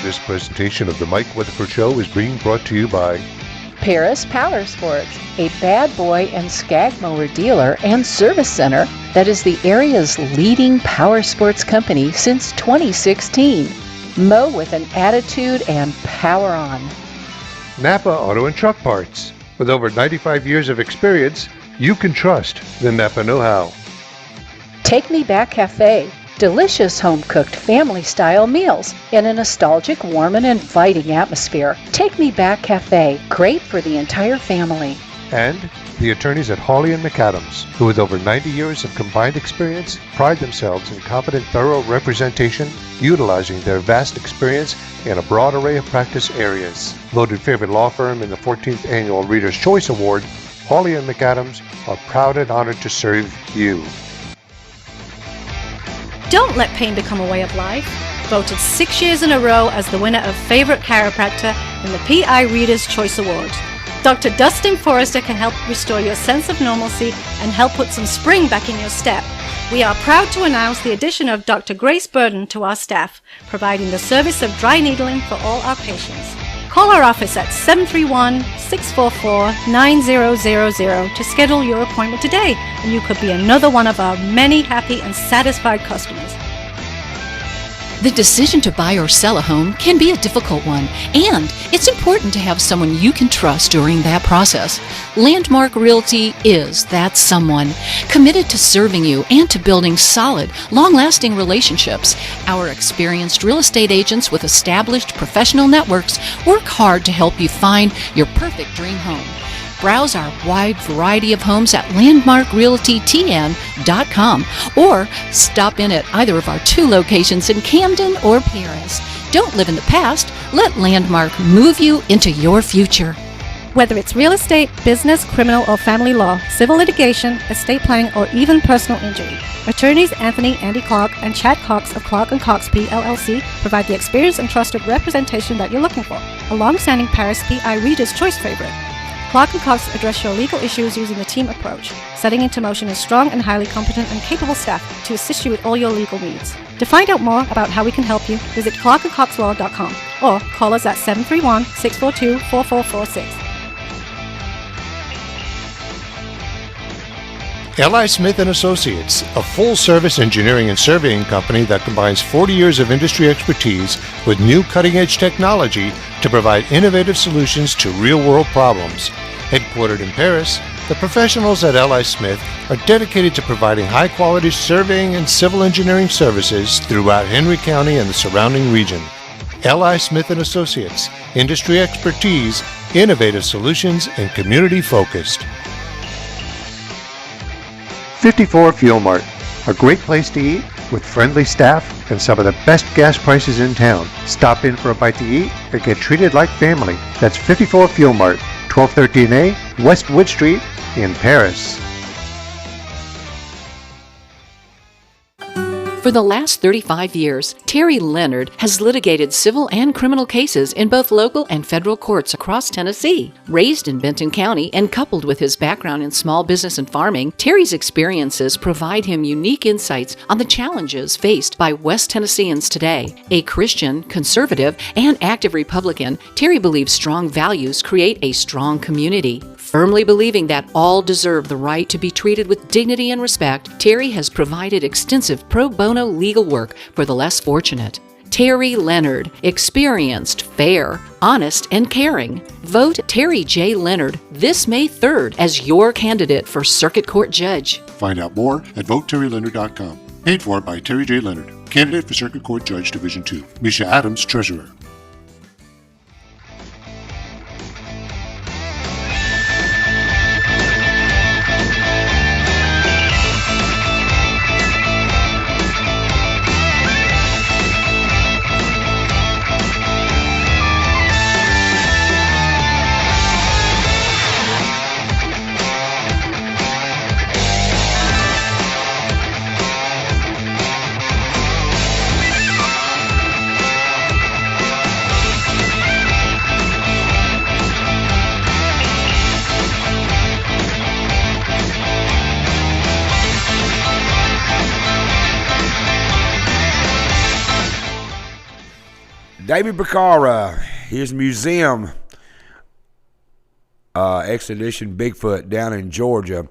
This presentation of the Mike Weatherford Show is being brought to you by Paris Power Sports, a bad boy and skag mower dealer and service center that is the area's leading power sports company since 2016. Mow with an attitude and power on. Napa Auto and Truck Parts. With over 95 years of experience, you can trust the Napa know-how. Take Me Back Cafe, delicious home-cooked family-style meals in a nostalgic, warm, and inviting atmosphere. Take Me Back Cafe, great for the entire family. And the attorneys at Hawley & McAdams, who with over 90 years of combined experience, pride themselves in competent, thorough representation, utilizing their vast experience in a broad array of practice areas. Voted favorite law firm in the 14th Annual Reader's Choice Award, Hawley & McAdams are proud and honored to serve you. Don't let pain become a way of life. Voted 6 years in a row as the winner of Favorite Chiropractor in the PI Reader's Choice Award. Dr. Dustin Forrester can help restore your sense of normalcy and help put some spring back in your step. We are proud to announce the addition of Dr. Grace Burden to our staff, providing the service of dry needling for all our patients. Call our office at 731-644-9000 to schedule your appointment today, and you could be another one of our many happy and satisfied customers. The decision to buy or sell a home can be a difficult one, and it's important to have someone you can trust during that process. Landmark Realty is that someone, committed to serving you and to building solid, long-lasting relationships. Our experienced real estate agents with established professional networks work hard to help you find your perfect dream home. Browse our wide variety of homes at landmarkrealtytn.com or stop in at either of our 2 locations in Camden or Paris. Don't live in the past. Let Landmark move you into your future. Whether it's real estate, business, criminal, or family law, civil litigation, estate planning, or even personal injury, attorneys Andy Clark, and Chad Cox of Clark & Cox PLLC provide the experience and trusted representation that you're looking for. A long-standing Paris PI Reader's Choice favorite. Clark & Cox address your legal issues using the team approach, setting into motion a strong and highly competent and capable staff to assist you with all your legal needs. To find out more about how we can help you, visit clarkandcoxlaw.com or call us at 731-642-4446. L.I. Smith & Associates, a full-service engineering and surveying company that combines 40 years of industry expertise with new cutting-edge technology to provide innovative solutions to real-world problems. Headquartered in Paris, the professionals at L.I. Smith are dedicated to providing high-quality surveying and civil engineering services throughout Henry County and the surrounding region. L.I. Smith & Associates, industry expertise, innovative solutions, and community-focused. 54 Fuel Mart, a great place to eat with friendly staff and some of the best gas prices in town. Stop in for a bite to eat or get treated like family. That's 54 Fuel Mart, 1213A West Wood Street in Paris. For the last 35 years, Terry Leonard has litigated civil and criminal cases in both local and federal courts across Tennessee. Raised in Benton County and coupled with his background in small business and farming, Terry's experiences provide him unique insights on the challenges faced by West Tennesseans today. A Christian, conservative, and active Republican, Terry believes strong values create a strong community. Firmly believing that all deserve the right to be treated with dignity and respect, Terry has provided extensive pro bono legal work for the less fortunate. Terry Leonard, experienced, fair, honest, and caring. Vote Terry J. Leonard this May 3rd as your candidate for Circuit Court Judge. Find out more at voteterryleonard.com. Paid for by Terry J. Leonard, candidate for Circuit Court Judge Division 2. Misha Adams, Treasurer. David Bakara, his museum expedition Bigfoot down in Georgia.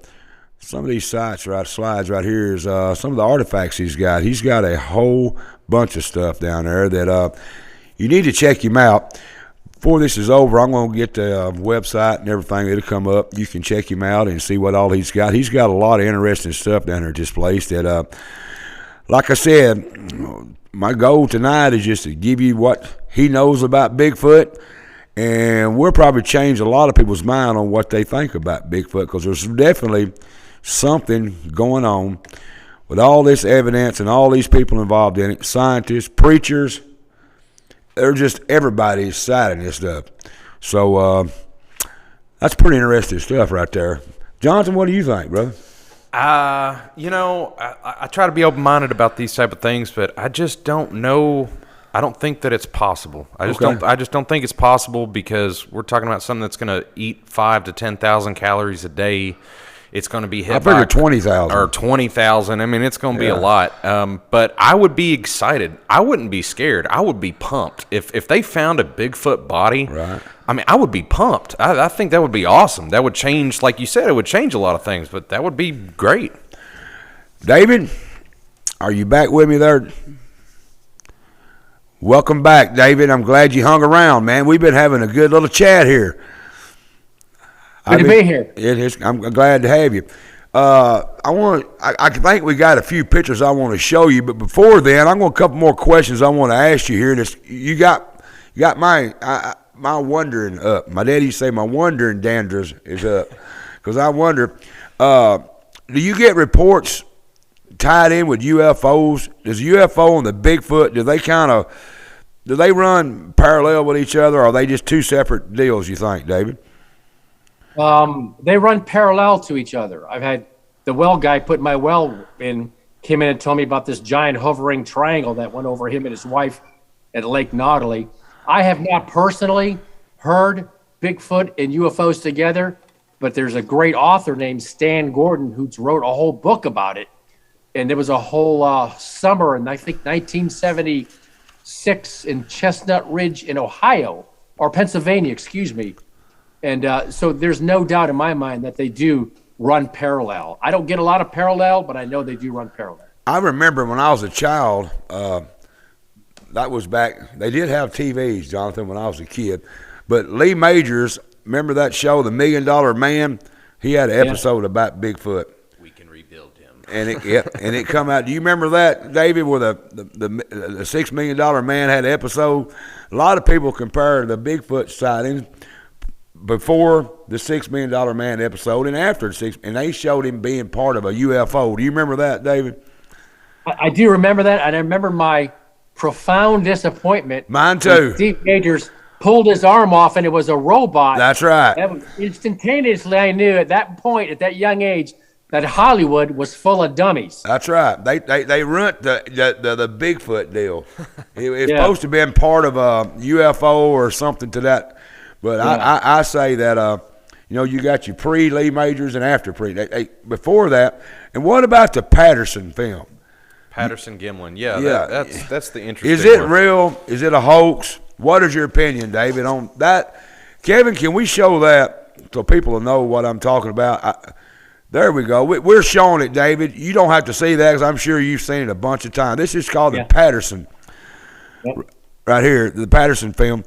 Some of these slides right here is some of the artifacts he's got. He's got a whole bunch of stuff down there that you need to check him out. Before this is over, I'm going to get the website and everything that'll come up. You can check him out and see what all he's got. He's got a lot of interesting stuff down there at this place that, like I said, my goal tonight is just to give you what he knows about Bigfoot, and we'll probably change a lot of people's mind on what they think about Bigfoot, because there's definitely something going on with all this evidence and all these people involved in it, scientists, preachers. They're just, everybody's citing this stuff. So that's pretty interesting stuff right there. Jonathan, what do you think, brother? I try to be open-minded about these type of things, but I just don't know. I don't think that it's possible. I just don't think it's possible, because we're talking about something that's going to eat 5,000 to 10,000 calories a day. It's going to be hit by 20,000 or 20,000. I mean, it's going to be a lot. But I would be excited. I wouldn't be scared. I would be pumped if they found a Bigfoot body. Right. I mean, I would be pumped. I think that would be awesome. That would change, like you said, it would change a lot of things. But that would be great. David, are you back with me there? Welcome back, David. I'm glad you hung around, man. We've been having a good little chat here. Good to be here. I'm glad to have you. I think we got a few pictures I want to show you, but before then, I'm going to a couple more questions I want to ask you here. You got my wondering up. My daddy used to say my wondering danders is up, because I wonder, do you get reports tied in with UFOs? Does UFO and the Bigfoot, do they run parallel with each other, or are they just two separate deals, you think, David? They run parallel to each other. I've had the well guy put my well in, came in and told me about this giant hovering triangle that went over him and his wife at Lake Nautilus. I have not personally heard Bigfoot and UFOs together, but there's a great author named Stan Gordon who wrote a whole book about it. And there was a whole summer in, I think, 1976 in Chestnut Ridge in Ohio, or Pennsylvania, excuse me. And so there's no doubt in my mind that they do run parallel. I don't get a lot of parallel, but I know they do run parallel. I remember when I was a child, that was back, they did have TVs, Jonathan, when I was a kid. But Lee Majors, remember that show, The $1 Million Man? He had an episode about Bigfoot. We can rebuild him. And it come out. Do you remember that, David, where the $6 Million Man had an episode? A lot of people compare the Bigfoot sightings before the $6 Million Man episode and after and they showed him being part of a UFO. Do you remember that, David? I do remember that, and I remember my profound disappointment. Mine too. Steve Majors pulled his arm off, and it was a robot. That's right. That was instantaneously, I knew at that point, at that young age, that Hollywood was full of dummies. That's right. They ruined the Bigfoot deal. It's supposed to have been part of a UFO or something to that. But I say that, you got your pre-Lee Majors and after pre. Before that, and what about the Patterson film? Patterson Gimlin, that's the interesting. Is it real? Is it a hoax? What is your opinion, David, on that? Kevin, can we show that so people will know what I'm talking about? There we go. We're showing it, David. You don't have to see that, because I'm sure you've seen it a bunch of times. This is called the Patterson right here, the Patterson film.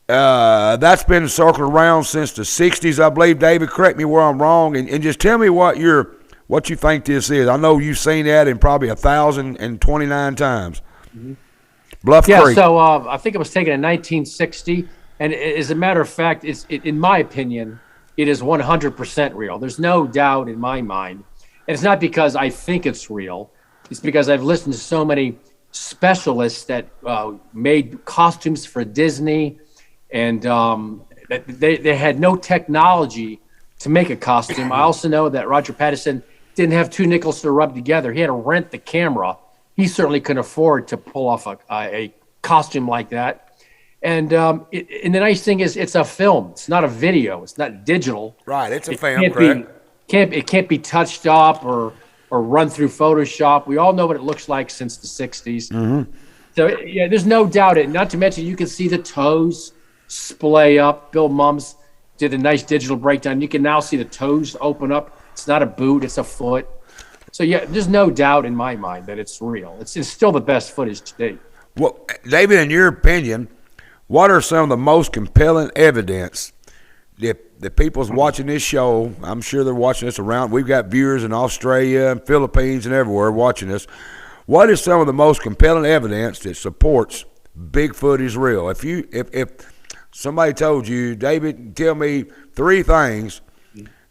That's been circling around since the 60s, I believe. David, correct me where I'm wrong, and just tell me what you think this is. I know you've seen that in probably 1,029 times. Mm-hmm. Bluff Creek. So I think it was taken in 1960, and as a matter of fact, in my opinion, it is 100% real. There's no doubt in my mind, and it's not because I think it's real. It's because I've listened to so many specialists that made costumes for Disney, and they had no technology to make a costume. I also know that Roger Patterson didn't have two nickels to rub together. He had to rent the camera. He certainly couldn't afford to pull off a costume like that. And the nice thing is it's a film. It's not a video. It's not digital. Right, it's a film, correct? It can't be touched up or run through Photoshop. We all know what it looks like since the 60s. Mm-hmm. So, yeah, there's no doubt. Not to mention, you can see the toes splay up. Bill Mums did a nice digital breakdown. You can now see the toes open up. It's not a boot, it's a foot. So, yeah, there's no doubt in my mind that it's real. It's still the best footage to date. Well, David, in your opinion, what are some of the most compelling evidence that the people's watching this show? I'm sure they're watching this around. We've got viewers in Australia and Philippines and everywhere watching this. What is some of the most compelling evidence that supports Bigfoot is real? If somebody told you, David, tell me 3 things,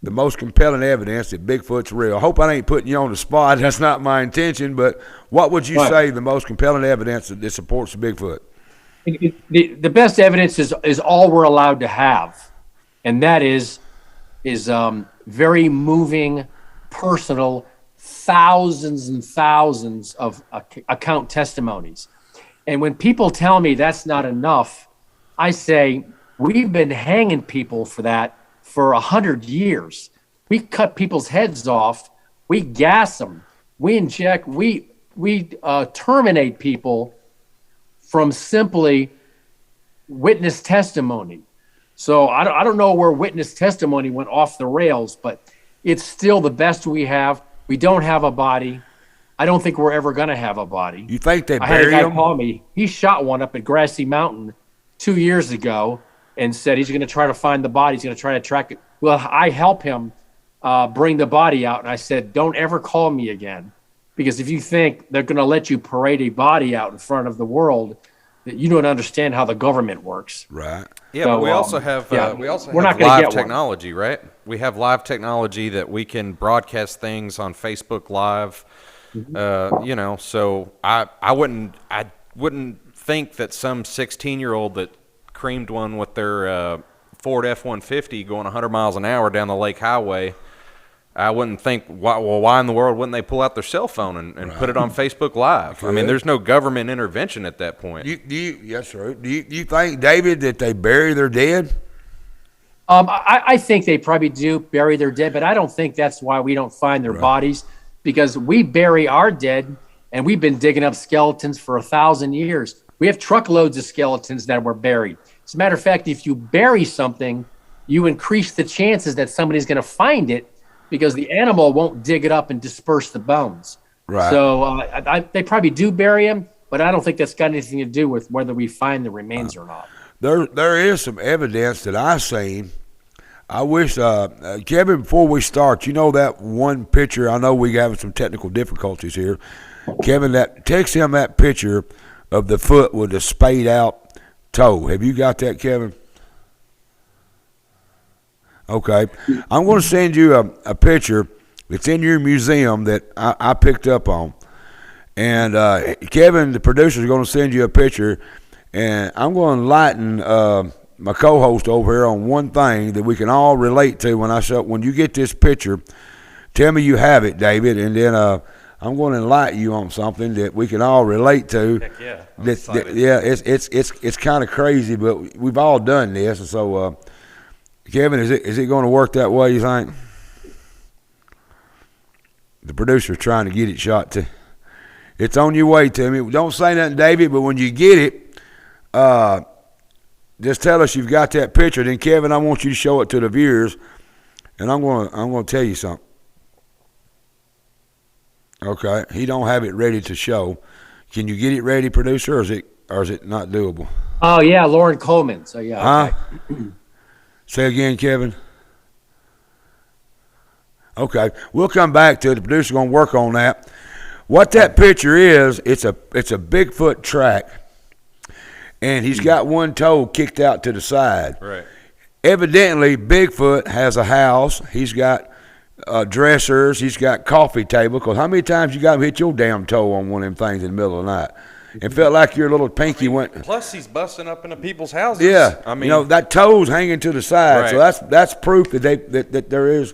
the most compelling evidence that Bigfoot's real. I hope I ain't putting you on the spot. That's not my intention. But what would you say the most compelling evidence that supports Bigfoot? The best evidence is all we're allowed to have, and that is very moving, personal, thousands and thousands of account testimonies. And when people tell me that's not enough, I say we've been hanging people for that for 100 years. We cut people's heads off. We gas them. We inject. We terminate people from simply witness testimony. So I don't know where witness testimony went off the rails, but it's still the best we have. We don't have a body. I don't think we're ever going to have a body. You think they I had a bury guy them? call me. He shot one up at Grassy Mountain 2 years ago and said he's going to try to find the body. He's going to try to track it. Well, I help him bring the body out. And I said, don't ever call me again. Because if you think they're going to let you parade a body out in front of the world, that you don't understand how the government works. Right. Yeah, So, but we also have we're not gonna live get one. technology, right? We have live technology that we can broadcast things on Facebook Live. So I wouldn't think that some 16-year-old that creamed one with their Ford F-150 going 100 miles an hour down the Lake Highway, I wouldn't think, why in the world wouldn't they pull out their cell phone and put it on Facebook Live? I mean, there's no government intervention at that point. Yes, sir. Do you think, David, that they bury their dead? I think they probably do bury their dead, but I don't think that's why we don't find their bodies, because we bury our dead, and we've been digging up skeletons for 1,000 years. We have truckloads of skeletons that were buried. As a matter of fact, if you bury something, you increase the chances that somebody's going to find it, because the animal won't dig it up and disperse the bones. Right. So they probably do bury them, but I don't think that's got anything to do with whether we find the remains or not. There is some evidence that I've seen. I wish, Kevin, before we start, you know that one picture, I know we're having some technical difficulties here. Kevin, text him that picture of the foot with the spayed out toe. Have you got that, Kevin? Okay. I'm going to send you a picture that's in your museum that I picked up on. And Kevin, the producer, is going to send you a picture. And I'm going to enlighten my co-host over here on one thing that we can all relate to. When you get this picture, tell me you have it, David. And then I'm going to enlighten you on something that we can all relate to. Heck yeah. It's kind of crazy, but we've all done this. And so... Kevin, is it going to work that way, you think? The producer's trying to get it shot to. It's on your way to me. Don't say nothing, David, but when you get it, just tell us you've got that picture. Then, Kevin, I want you to show it to the viewers, and I'm going to tell you something. Okay, he don't have it ready to show. Can you get it ready, producer, or is it or is it not doable? Oh yeah, Lauren Coleman. So yeah. Okay. Say again, Kevin. Okay, we'll come back to it. The producer's going to work on that. What that picture is, it's a Bigfoot track, and he's got one toe kicked out to the side. Right. Evidently, Bigfoot has a house. He's got dressers. He's got coffee table. Because how many times you got to hit your damn toe on one of them things in the middle of the night? It felt like your little pinky went. Plus, he's busting up into people's houses. Yeah, I mean, that toe's hanging to the side, right. So that's proof that there is.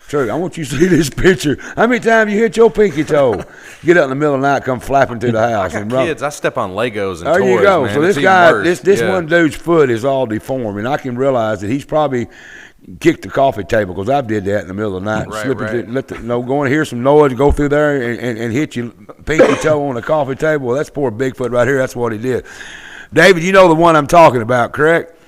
True. I want you to see this picture. How many times you hit your pinky toe? Get up in the middle of the night, come flapping through the house. I got kids. I step on Legos and there toys. You go. Man. So it's this guy, worse. this one dude's foot is all deformed, and I can realize that he's probably kicked the coffee table because I did that in the middle of the night. Right, Slip right. Go and hear some noise, go through there and hit your pinky toe on the coffee table. Well, that's poor Bigfoot right here. That's what he did. David, you know the one I'm talking about, correct?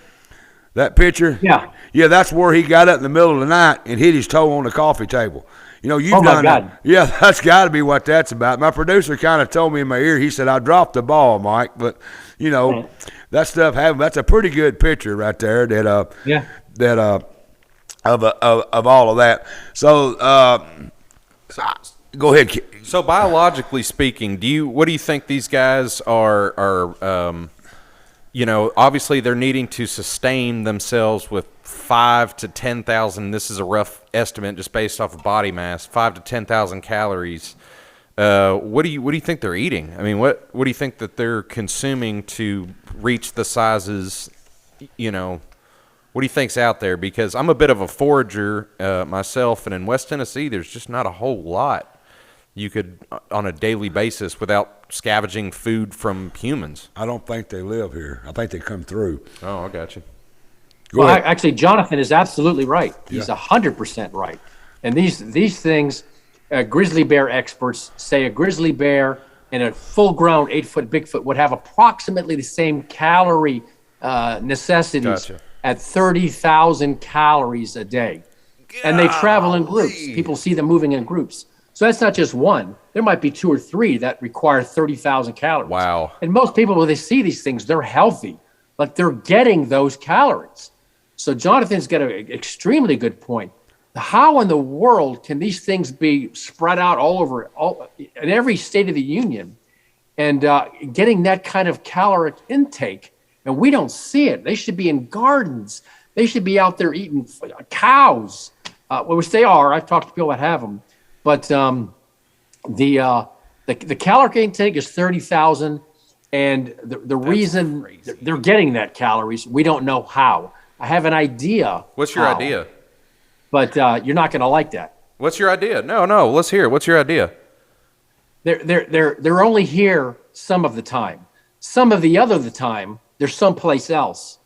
That picture? Yeah. Yeah, that's where he got up in the middle of the night and hit his toe on the coffee table. You've done that. Yeah, that's got to be what that's about. My producer kind of told me in my ear, he said, I dropped the ball, Mike. But, that stuff happened. That's a pretty good picture right there of all of that. So, go ahead. So biologically speaking, what do you think these guys are obviously they're needing to sustain themselves with 5 to 10,000. This is a rough estimate just based off of body mass. 5 to 10,000 calories. What do you think they're eating? I mean, what do you think that they're consuming to reach the sizes? What do you think's out there? Because I'm a bit of a forager myself, and in West Tennessee, there's just not a whole lot you could on a daily basis without scavenging food from humans. I don't think they live here. I think they come through. Oh, I got you. Well, actually, Jonathan is absolutely right. He's 100% right. And these things, grizzly bear experts say a grizzly bear and a full-grown 8-foot Bigfoot would have approximately the same calorie necessities at 30,000 calories a day. And they travel in groups. People see them moving in groups. So that's not just one. There might be 2 or 3 that require 30,000 calories. Wow. And most people, when they see these things, they're healthy, but they're getting those calories. So Jonathan's got an extremely good point. How in the world can these things be spread out all over, in every state of the union, and getting that kind of caloric intake? And we don't see it. They should be in gardens. They should be out there eating cows, which they are. I've talked to people that have them. But the caloric intake is 30,000, and the reason they're getting that calories, we don't know how. I have an idea. What's your idea? But you're not going to like that. What's your idea? No, let's hear it. What's your idea? They're only here some of the time. Some of the other time, they're someplace else.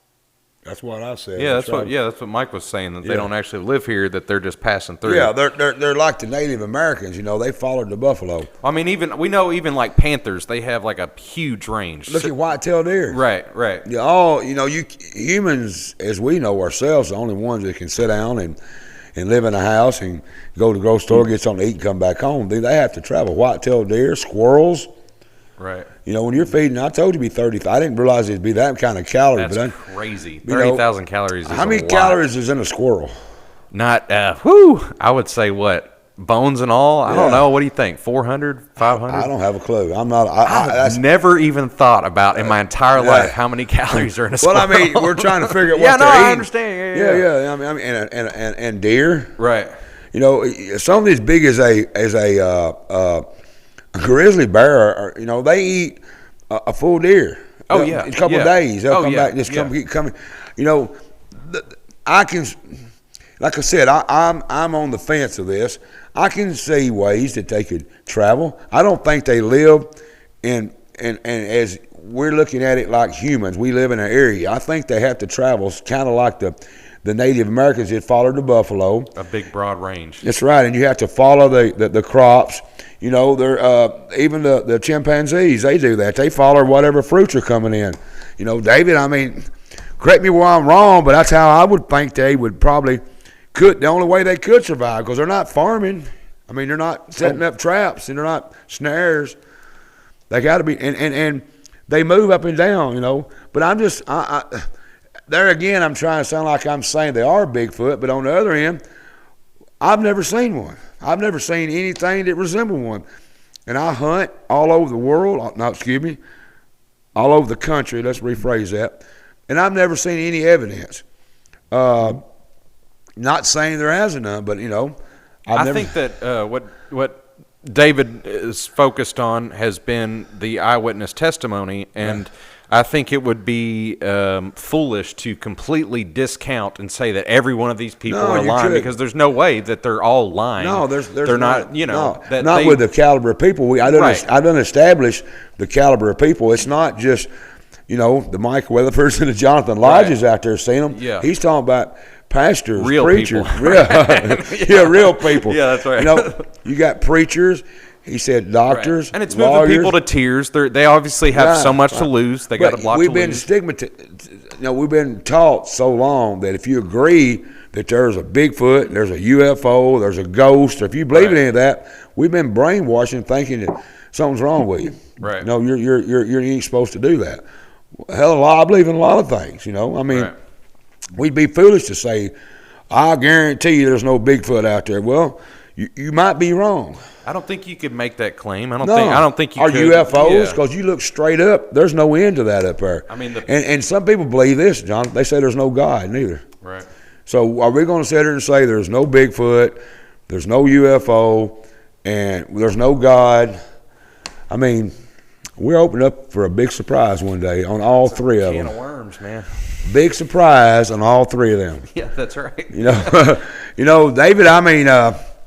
That's what I said. Yeah, that's what Mike was saying, that they don't actually live here, that they're just passing through. Yeah, they're like the Native Americans, they followed the buffalo. I mean, we know like panthers, they have like a huge range. Look at white-tailed deer. Right. Yeah, you humans, as we know ourselves, are the only ones that can sit down and live in a house and go to the grocery store, get something to eat, and come back home. They have to travel. White-tailed deer, squirrels. Right. When you're feeding, I told you it'd be 30. I didn't realize it'd be that kind of calories. That's crazy. 30,000 calories is how many calories is in a squirrel? Not, I would say what? Bones and all? I don't know. What do you think? 400, 500? I don't have a clue. I'm not. I've never even thought about in my entire life how many calories are in a squirrel. Well, I mean, we're trying to figure out what they're eating. I understand. Yeah. I mean, and deer. Right. Something as big as a grizzly bear, they eat a full deer. Oh, yeah. A couple of days. They'll come back and just keep coming. I can, like I said, I'm on the fence of this. I can see ways that they could travel. I don't think they live in as we're looking at it like humans. We live in an area. I think they have to travel kind of like the Native Americans that followed the buffalo. A big, broad range. That's right, and you have to follow the crops. They're even the chimpanzees. They do that. They follow whatever fruits are coming in. David. I mean, correct me where I'm wrong, but that's how I would think they would probably could. The only way they could survive, because they're not farming. I mean, they're not setting up traps and they're not snares. They got to be. And They move up and down, you know. But I'm just, there again, I'm trying to sound like I'm saying they are Bigfoot, but on the other end, I've never seen one. I've never seen anything that resembles one. And I hunt all over the world, all over the country, let's rephrase that. And I've never seen any evidence. Not saying there hasn't none, but, you know. I think that what David is focused on has been the eyewitness testimony, and I think it would be foolish to completely discount and say that every one of these people are lying, because there's no way that they're all lying. No, they're not. You know, not with the caliber of people. I done established the caliber of people. It's not just, you know, the Mike Weatherfords and the Jonathan Lodges out there seeing them. Yeah. He's talking about pastors, real preachers, people. real people. Yeah, that's right. You know, you got preachers. He said doctors, right. And it's lawyers. moving people to tears. They obviously have so much to lose. They got a lot to lose. We've been taught so long that if you agree that there's a Bigfoot, there's a UFO, there's a ghost, or if you believe in any of that, we've been brainwashing, thinking that something's wrong with you. Right. No, you ain't supposed to do that. Hell, I believe in a lot of things. You know, I mean, we'd be foolish to say, I guarantee you there's no Bigfoot out there. Well, you might be wrong. I don't think you could make that claim. I don't think you are could. UFOs? Because you look straight up, there's no end to that up there. I mean, and some people believe this, John. They say there's no God neither. Right. So are we going to sit here and say there's no Bigfoot, there's no UFO, and there's no God? I mean, we're opening up for a big surprise one day on all three of them. Can of worms, man. Big surprise on all three of them. Yeah, that's right. You know, David. I mean,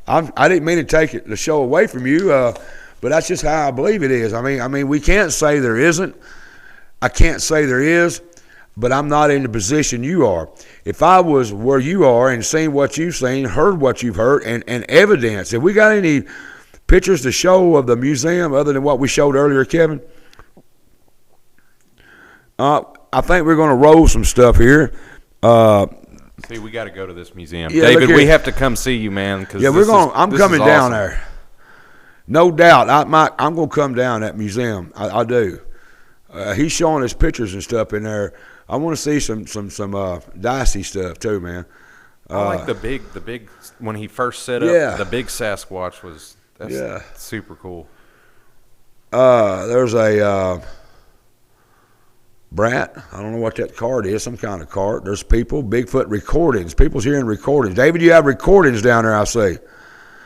I didn't mean to take the show away from you, but that's just how I believe it is. I mean, we can't say there isn't. I can't say there is, but I'm not in the position you are. If I was where you are and seen what you've seen, heard what you've heard, and evidence, have we got any pictures to show of the museum other than what we showed earlier, Kevin? I think we're going to roll some stuff here. See, we got to go to this museum, yeah, David. We have to come see you, man. Yeah, I'm coming down there. No doubt, I'm going to come down that museum. I do. He's showing us pictures and stuff in there. I want to see some dicey stuff too, man. I like the big when he first set up. The big Sasquatch that's super cool. There's a Brat, I don't know what that card is, some kind of card. There's people, Bigfoot recordings. People's hearing recordings. David, you have recordings down there, I see.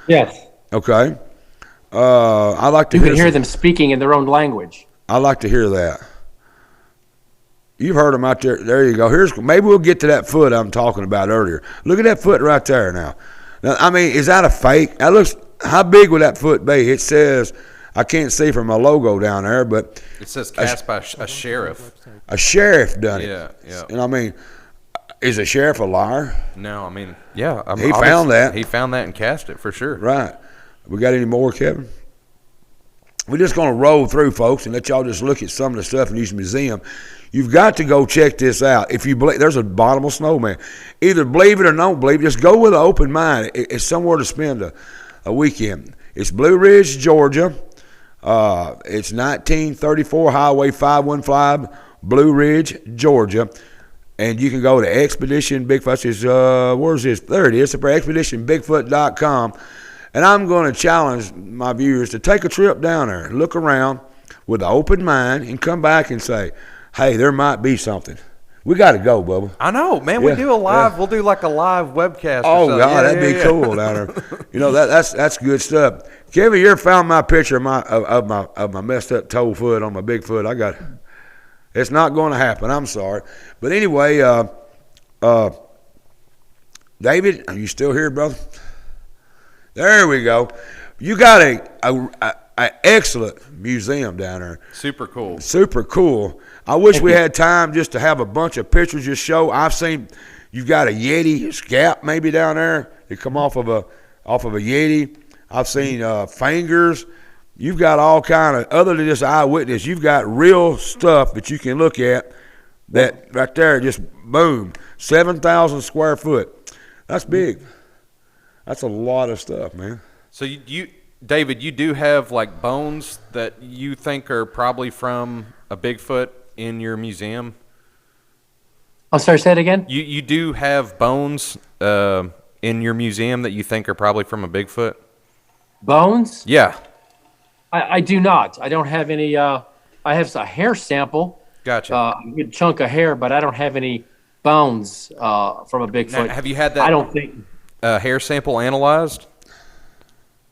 Yes. Okay. I like to hear them speaking in their own language. I like to hear that. You've heard them out there. There you go. Maybe we'll get to that foot I'm talking about earlier. Look at that foot right there now. I mean, is that a fake? That looks. How big would that foot be? It says, I can't see from my logo down there, but it says cast by a sheriff. A sheriff done it. Yeah. And I mean, is a sheriff a liar? No, I mean, yeah. He found that. He found that and cast it for sure. Right. We got any more, Kevin? We're just going to roll through, folks, and let y'all just look at some of the stuff in this museum. You've got to go check this out. If you believe, there's a bottomless snowman. Either believe it or don't believe it. Just go with an open mind. It's somewhere to spend a weekend. It's Blue Ridge, Georgia. It's 1934 Highway 515, Blue Ridge, Georgia. And you can go to Expedition Bigfoot. Where's this? There it is. It's for ExpeditionBigfoot.com. And I'm going to challenge my viewers to take a trip down there, look around with an open mind, and come back and say, hey, there might be something. We got to go, Bubba. I know, man. We do a live. We'll do like a live webcast. Oh, God, that'd be cool down there. You know, that's good stuff. Kevin, you ever found my picture of my messed up toe foot on my big foot? It's not going to happen. I'm sorry. But anyway, David, are you still here, brother? There we go. You got a excellent museum down there. Super cool. Super cool. I wish we had time just to have a bunch of pictures just show. I've seen you've got a Yeti scalp maybe down there. They come off of a Yeti. I've seen fingers. You've got all kind of, other than just eyewitness, you've got real stuff that you can look at that right there, just boom, 7,000 square foot. That's big. That's a lot of stuff, man. So you David, you do have like bones that you think are probably from a Bigfoot in your museum? I'm sorry, say it again? You do have bones in your museum that you think are probably from a Bigfoot? Bones? Yeah. I do not. I don't have any. I have a hair sample. Gotcha. A good chunk of hair, but I don't have any bones from a Bigfoot. Now, have you had that? I don't think. Hair sample analyzed?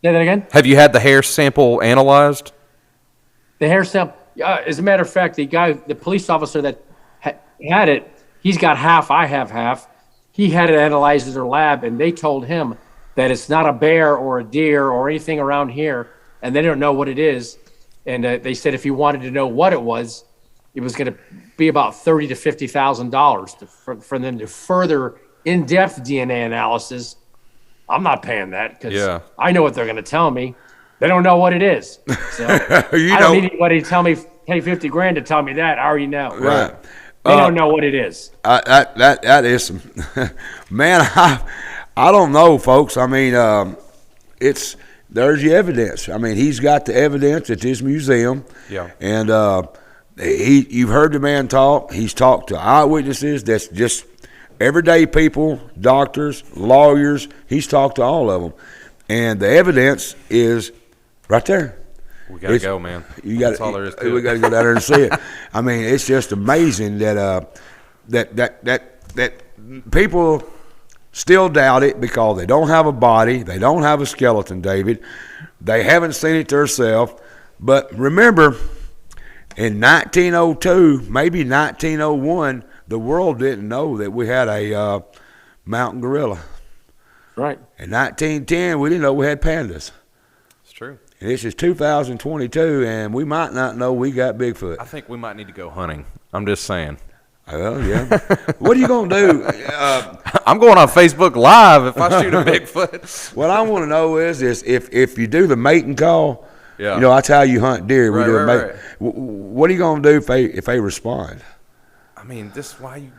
Say that again? Have you had the hair sample analyzed? The hair sample. As a matter of fact, the police officer that had it, he's got half. I have half. He had it analyzed at their lab, and they told him that it's not a bear or a deer or anything around here, and they don't know what it is. And they said if you wanted to know what it was going to be about $30,000 to $50,000 for them to further in-depth DNA analysis. I'm not paying that because I know what they're going to tell me. They don't know what it is. So I don't need anybody to tell me, pay $50,000 to tell me that. I already know. Right. They don't know what it is. That is some, man. I don't know, folks. I mean, there's the evidence. I mean, he's got the evidence at his museum. Yeah. And you've heard the man talk. He's talked to eyewitnesses. That's just everyday people, doctors, lawyers. He's talked to all of them, and the evidence is right there. We gotta go, man. That's all there is to it. We gotta go down there and see it. I mean, it's just amazing that people still doubt it because they don't have a body, they don't have a skeleton, David. They haven't seen it themselves. But remember, in 1902, maybe 1901, the world didn't know that we had a mountain gorilla. Right. In 1910, we didn't know we had pandas. It's true. And this is 2022, and we might not know we got Bigfoot. I think we might need to go hunting. I'm just saying. Well, yeah. What are you going to do? I'm going on Facebook Live if I shoot a Bigfoot. What I want to know is if you do the mating call, yeah. You know, that's how you hunt deer. Right. What are you going to do if they respond? I mean, this is why you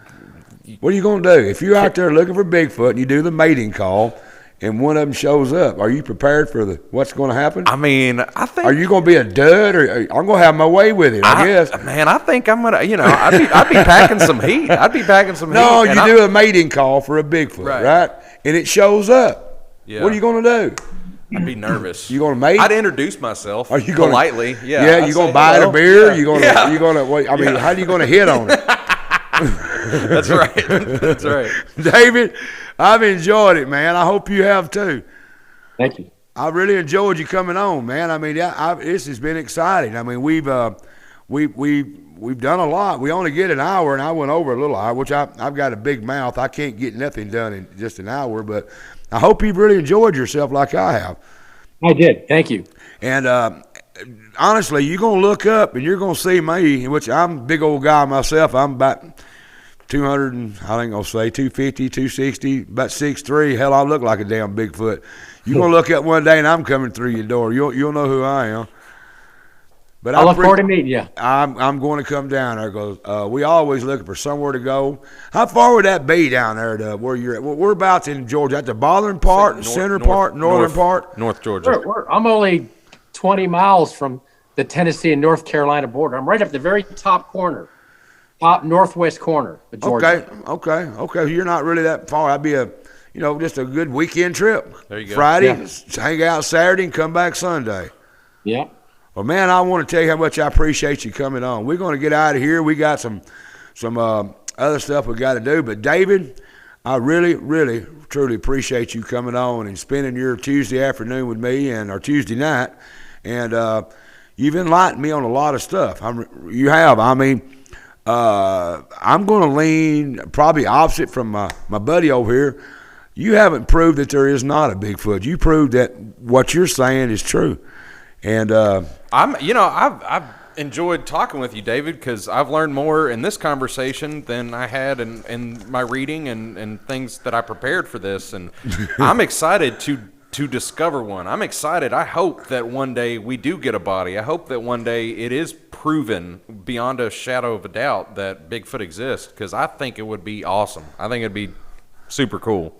what are you going to do? If you're out there looking for Bigfoot and you do the mating call and one of them shows up, are you prepared for what's going to happen? I mean, I think. Are you going to be a dud, or I'm going to have my way with him? I guess. Man, I think I'm gonna. You know, I'd be packing some heat. No, you do a mating call for a Bigfoot, right? And it shows up. Yeah. What are you going to do? I'd be nervous. You going to mate? I'd introduce myself. Are you going politely? Yeah. Yeah. You going to buy it a beer? You going to? Yeah. You going to? I mean, how are you going to hit on it? That's right. That's right. David, I've enjoyed it, man. I hope you have too. Thank you. I really enjoyed you coming on, man. I mean, this has been exciting. I mean, we've done a lot. We only get an hour, and I went over a little hour, which I've got a big mouth. I can't get nothing done in just an hour, but I hope you've really enjoyed yourself like I have. I did. Thank you. And honestly, you're going to look up and you're going to see me, which I'm a big old guy myself. I'm about 200, and I ain't going to say 250, 260, about 6'3". Hell, I look like a damn Bigfoot. You're going to look up one day and I'm coming through your door. You'll know who I am. But I look forward to meeting you. I'm going to come down there because we always looking for somewhere to go. How far would that be down there to where you're at? We're about in Georgia, at the bothern part, center part, northern part? North Georgia. I'm only 20 miles from the Tennessee and North Carolina border. I'm right up the very top corner, top northwest corner of Georgia. Okay. You're not really that far. That'd be just a good weekend trip. There you go. Friday, hang out Saturday and come back Sunday. Yeah. Well, man, I want to tell you how much I appreciate you coming on. We're going to get out of here. We got some other stuff we got to do. But, David, I really, really, truly appreciate you coming on and spending your Tuesday afternoon with me or Tuesday night. And you've enlightened me on a lot of stuff. You have. I mean, I'm going to lean probably opposite from my buddy over here. You haven't proved that there is not a Bigfoot. You proved that what you're saying is true. And I've enjoyed talking with you, David, because I've learned more in this conversation than I had in my reading and things that I prepared for this. And I'm excited to discover one. I'm excited. I hope that one day we do get a body. I hope that one day it is proven beyond a shadow of a doubt that Bigfoot exists, because I think it would be awesome. I think it'd be super cool.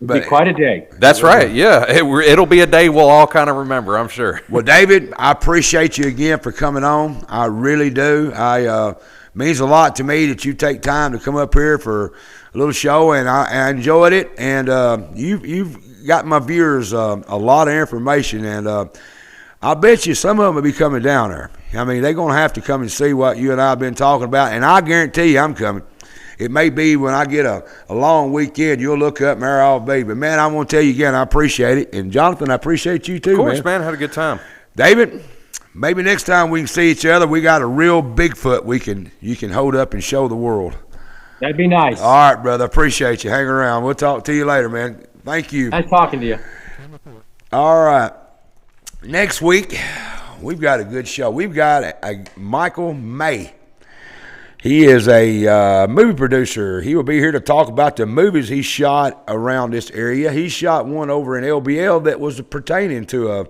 It'll be quite a day. That's right. Yeah, it'll be a day we'll all kind of remember, I'm sure. Well, David, I appreciate you again for coming on. I really do. Means a lot to me that you take time to come up here for a little show, and I enjoyed it. And you've got my viewers a lot of information, and I bet you some of them will be coming down there. I mean, they're going to have to come and see what you and I have been talking about, and I guarantee you I'm coming. It may be when I get a long weekend, you'll look up and there I'll be. But, man, I want to tell you again, I appreciate it. And, Jonathan, I appreciate you too, man. Of course, man. Had a good time. David, maybe next time we can see each other, we got a real Bigfoot you can hold up and show the world. That'd be nice. All right, brother. Appreciate you. Hang around. We'll talk to you later, man. Thank you. Nice talking to you. All right. Next week, we've got a good show. We've got a Michael May. He is a movie producer. He will be here to talk about the movies he shot around this area. He shot one over in LBL that was pertaining to a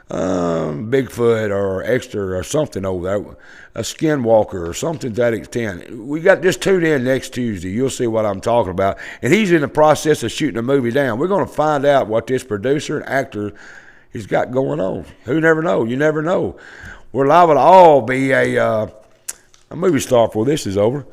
Bigfoot or extra or something over there, a skinwalker or something to that extent. We got just tune in next Tuesday. You'll see what I'm talking about. And he's in the process of shooting a movie down. We're going to find out what this producer and actor has got going on. Who never know? You never know. We're liable to all be a movie star before this is over.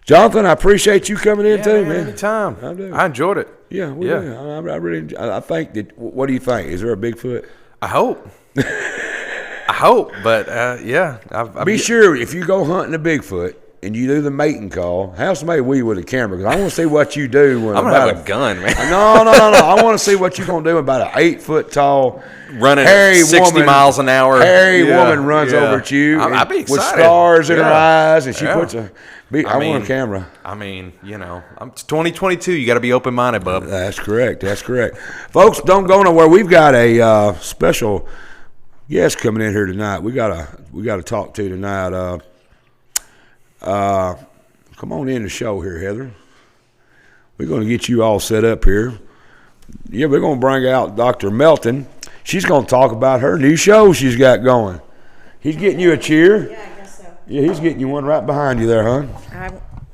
Jonathan, I appreciate you coming in too, man. Anytime. I do. I enjoyed it. Yeah, I really. I think that. What do you think? Is there a Bigfoot? I hope. I hope, but yeah. Be sure if you go hunting a Bigfoot and you do the mating call, have somebody with you with a camera, because I want to see what you do when I'm gonna have a gun, man. No. I want to see what you're gonna do about an 8-foot tall running hairy 60 woman, miles an hour. Hairy woman runs over at you. I'd be excited. With stars in her eyes, and she puts a. I want a camera. I mean, it's 2022. You got to be open-minded, bub. That's correct. Folks, don't go nowhere. We've got a special guest coming in here tonight. We got to talk to tonight. Come on in the show here, Heather. We're going to get you all set up here. Yeah, we're going to bring out Dr. Melton. She's going to talk about her new show she's got going. He's getting you a chair. Yeah, I guess so. Yeah, he's getting you one right behind you there, hon.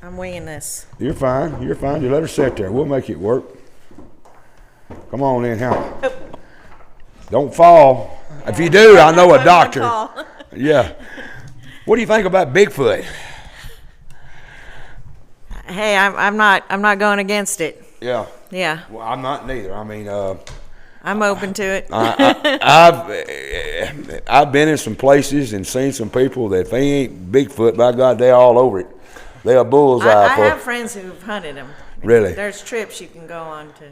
I'm weighing this. You're fine. You let her sit there. We'll make it work. Come on in, Hal. Oh. Don't fall. Yeah. If you do, I know a doctor. Yeah. What do you think about Bigfoot? Hey, I'm not going against it. Yeah. Yeah. Well, I'm not neither. I mean, I'm open to it. I've been in some places and seen some people that if they ain't Bigfoot, by God, they're all over it. They're a bullseye. I have friends who've hunted them. Really? There's trips you can go on to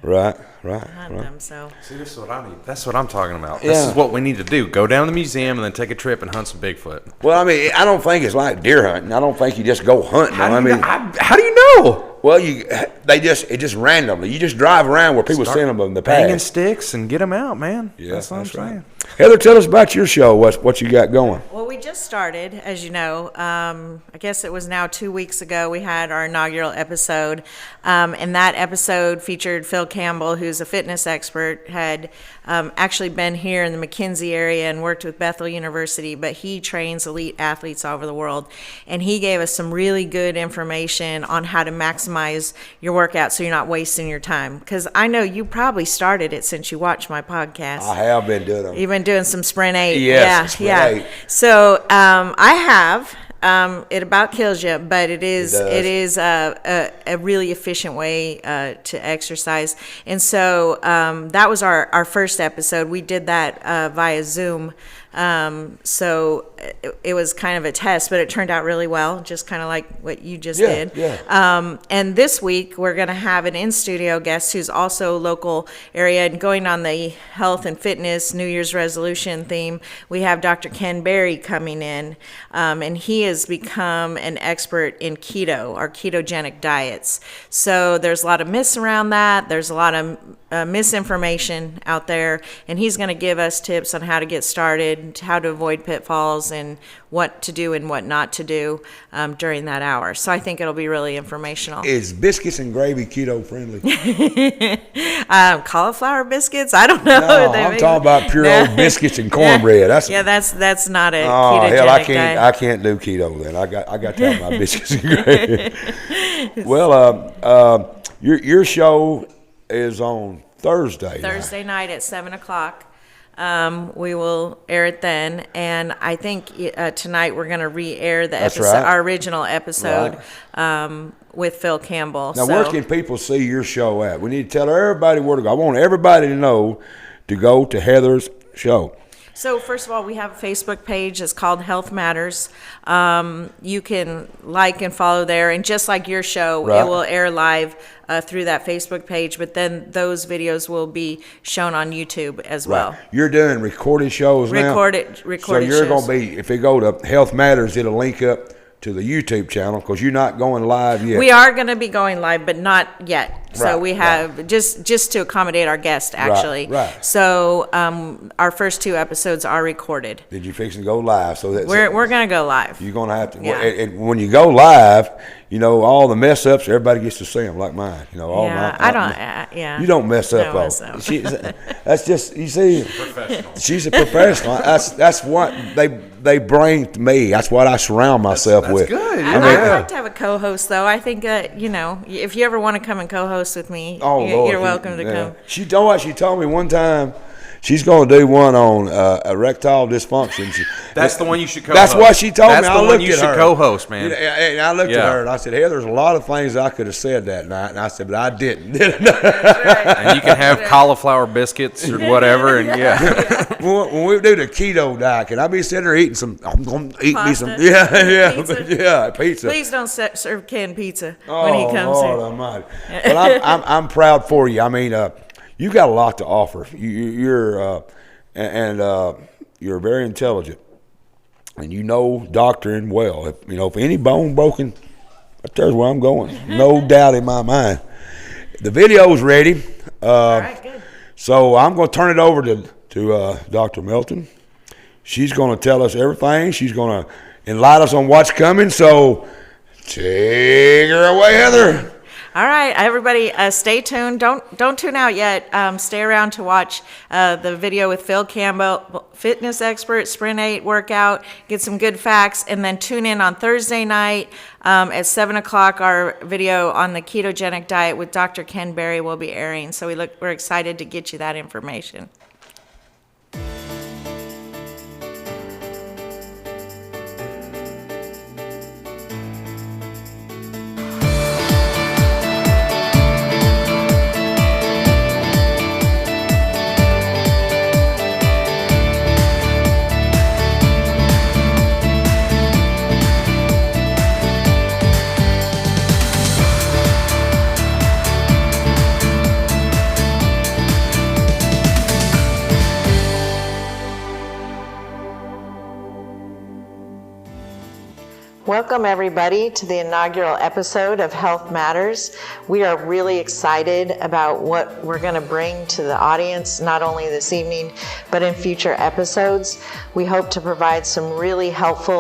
hunt them. So see, this is what I need. That's what I'm talking about. Yeah. This is what we need to do. Go down to the museum and then take a trip and hunt some Bigfoot. Well, I mean, I don't think it's like deer hunting. I don't think you just go hunting. How do you know? Well, it just randomly. You just drive around where people send them in the past. Banging sticks and get them out, man. Yeah, that's what I'm saying. Right. Heather, tell us about your show. What you got going? Well, we just started, as you know. I guess it was now 2 weeks ago. We had our inaugural episode, and that episode featured Phil Campbell, who's a fitness expert, had actually been here in the McKinsey area and worked with Bethel University, but he trains elite athletes all over the world, and he gave us some really good information on how to maximize your workout so you're not wasting your time. Because I know you probably started it since you watched my podcast. I have been doing them. You've been doing some Sprint 8. Yes, yeah. 8. So I have. It about kills you, but it is a really efficient way to exercise. And so that was our first episode. We did that via Zoom. So it was kind of a test, but it turned out really well, just kind of like what you just did. Yeah. And this week we're going to have an in-studio guest who's also local area and going on the health and fitness New Year's resolution theme. We have Dr. Ken Berry coming in, and he has become an expert in keto or ketogenic diets. So there's a lot of myths around that. There's a lot of misinformation out there, and he's going to give us tips on how to get started, how to avoid pitfalls, and what to do and what not to do during that hour. So I think it'll be really informational. Is biscuits and gravy keto friendly? Cauliflower biscuits? I don't know. No, I'm talking about pure old biscuits and cornbread. That's not a ketogenic diet. I can't do keto then. I got to have my biscuits and gravy. Well, your show is on Thursday. Thursday night at 7 o'clock. We will air it then, and I think tonight we're going to re-air the episode, right. our original episode, with Phil Campbell. Now, where can people see your show at? We need to tell everybody where to go. I want everybody to know to go to Heather's show. So first of all, we have a Facebook page. It's called Health Matters. You can like and follow there, and just like your show, Right. it will air live through that Facebook page. But then those videos will be shown on YouTube as well. You're doing recorded shows now? Recorded So you're shows. going to be, if they go to Health Matters, it'll link up to the YouTube channel because you're not going live yet. We are going to be going live, but not yet. So Right, we have just to accommodate our guest, actually. right. So our first 2 episodes are recorded. Did you fix to go live? So that's We're going to go live. You're going to have to. Yeah. And when you go live, you know, all the mess ups, everybody gets to see them like mine. You know, all Yeah, my, I don't. Yeah. You don't mess up, Don't though. mess up. That's just, you see, Professional. she's a professional. That's what they bring to me. That's what I surround myself with. good. I'd like to have a co-host, though. I think you know, if you ever want to come and co-host with me, you're welcome to come. She told me one time she's going to do one on erectile dysfunction. That's the one you should co-host. That's what she told That's me. the I one looked you at should her. co-host, man. And I looked at her and I said, "Hey, there's a lot of things I could have said that night." And I said, "But I didn't." And you can have cauliflower biscuits or whatever, and When we do the keto diet, can I be sitting there eating some? I'm going to eat me some. Pasta? Yeah, pizza. Please don't serve canned pizza Oh, when he comes Lord here. Almighty. But I'm proud for you. I mean, you got a lot to offer. You're you're very intelligent, and you know doctoring well. If any bone broken, there's where I'm going. No doubt in my mind. The video's ready. All right, good. So I'm going to turn it over to Dr. Melton. She's going to tell us everything. She's going to enlighten us on what's coming. So take her away, Heather. All right, everybody, stay tuned. Don't tune out yet. Stay around to watch the video with Phil Campbell, fitness expert, Sprint 8 workout, get some good facts, and then tune in on Thursday night at 7 o'clock. Our video on the ketogenic diet with Dr. Ken Berry will be airing. So we're excited to get you that information. Welcome, everybody, to the inaugural episode of Health Matters. We are really excited about what we're going to bring to the audience, not only this evening, but in future episodes. We hope to provide some really helpful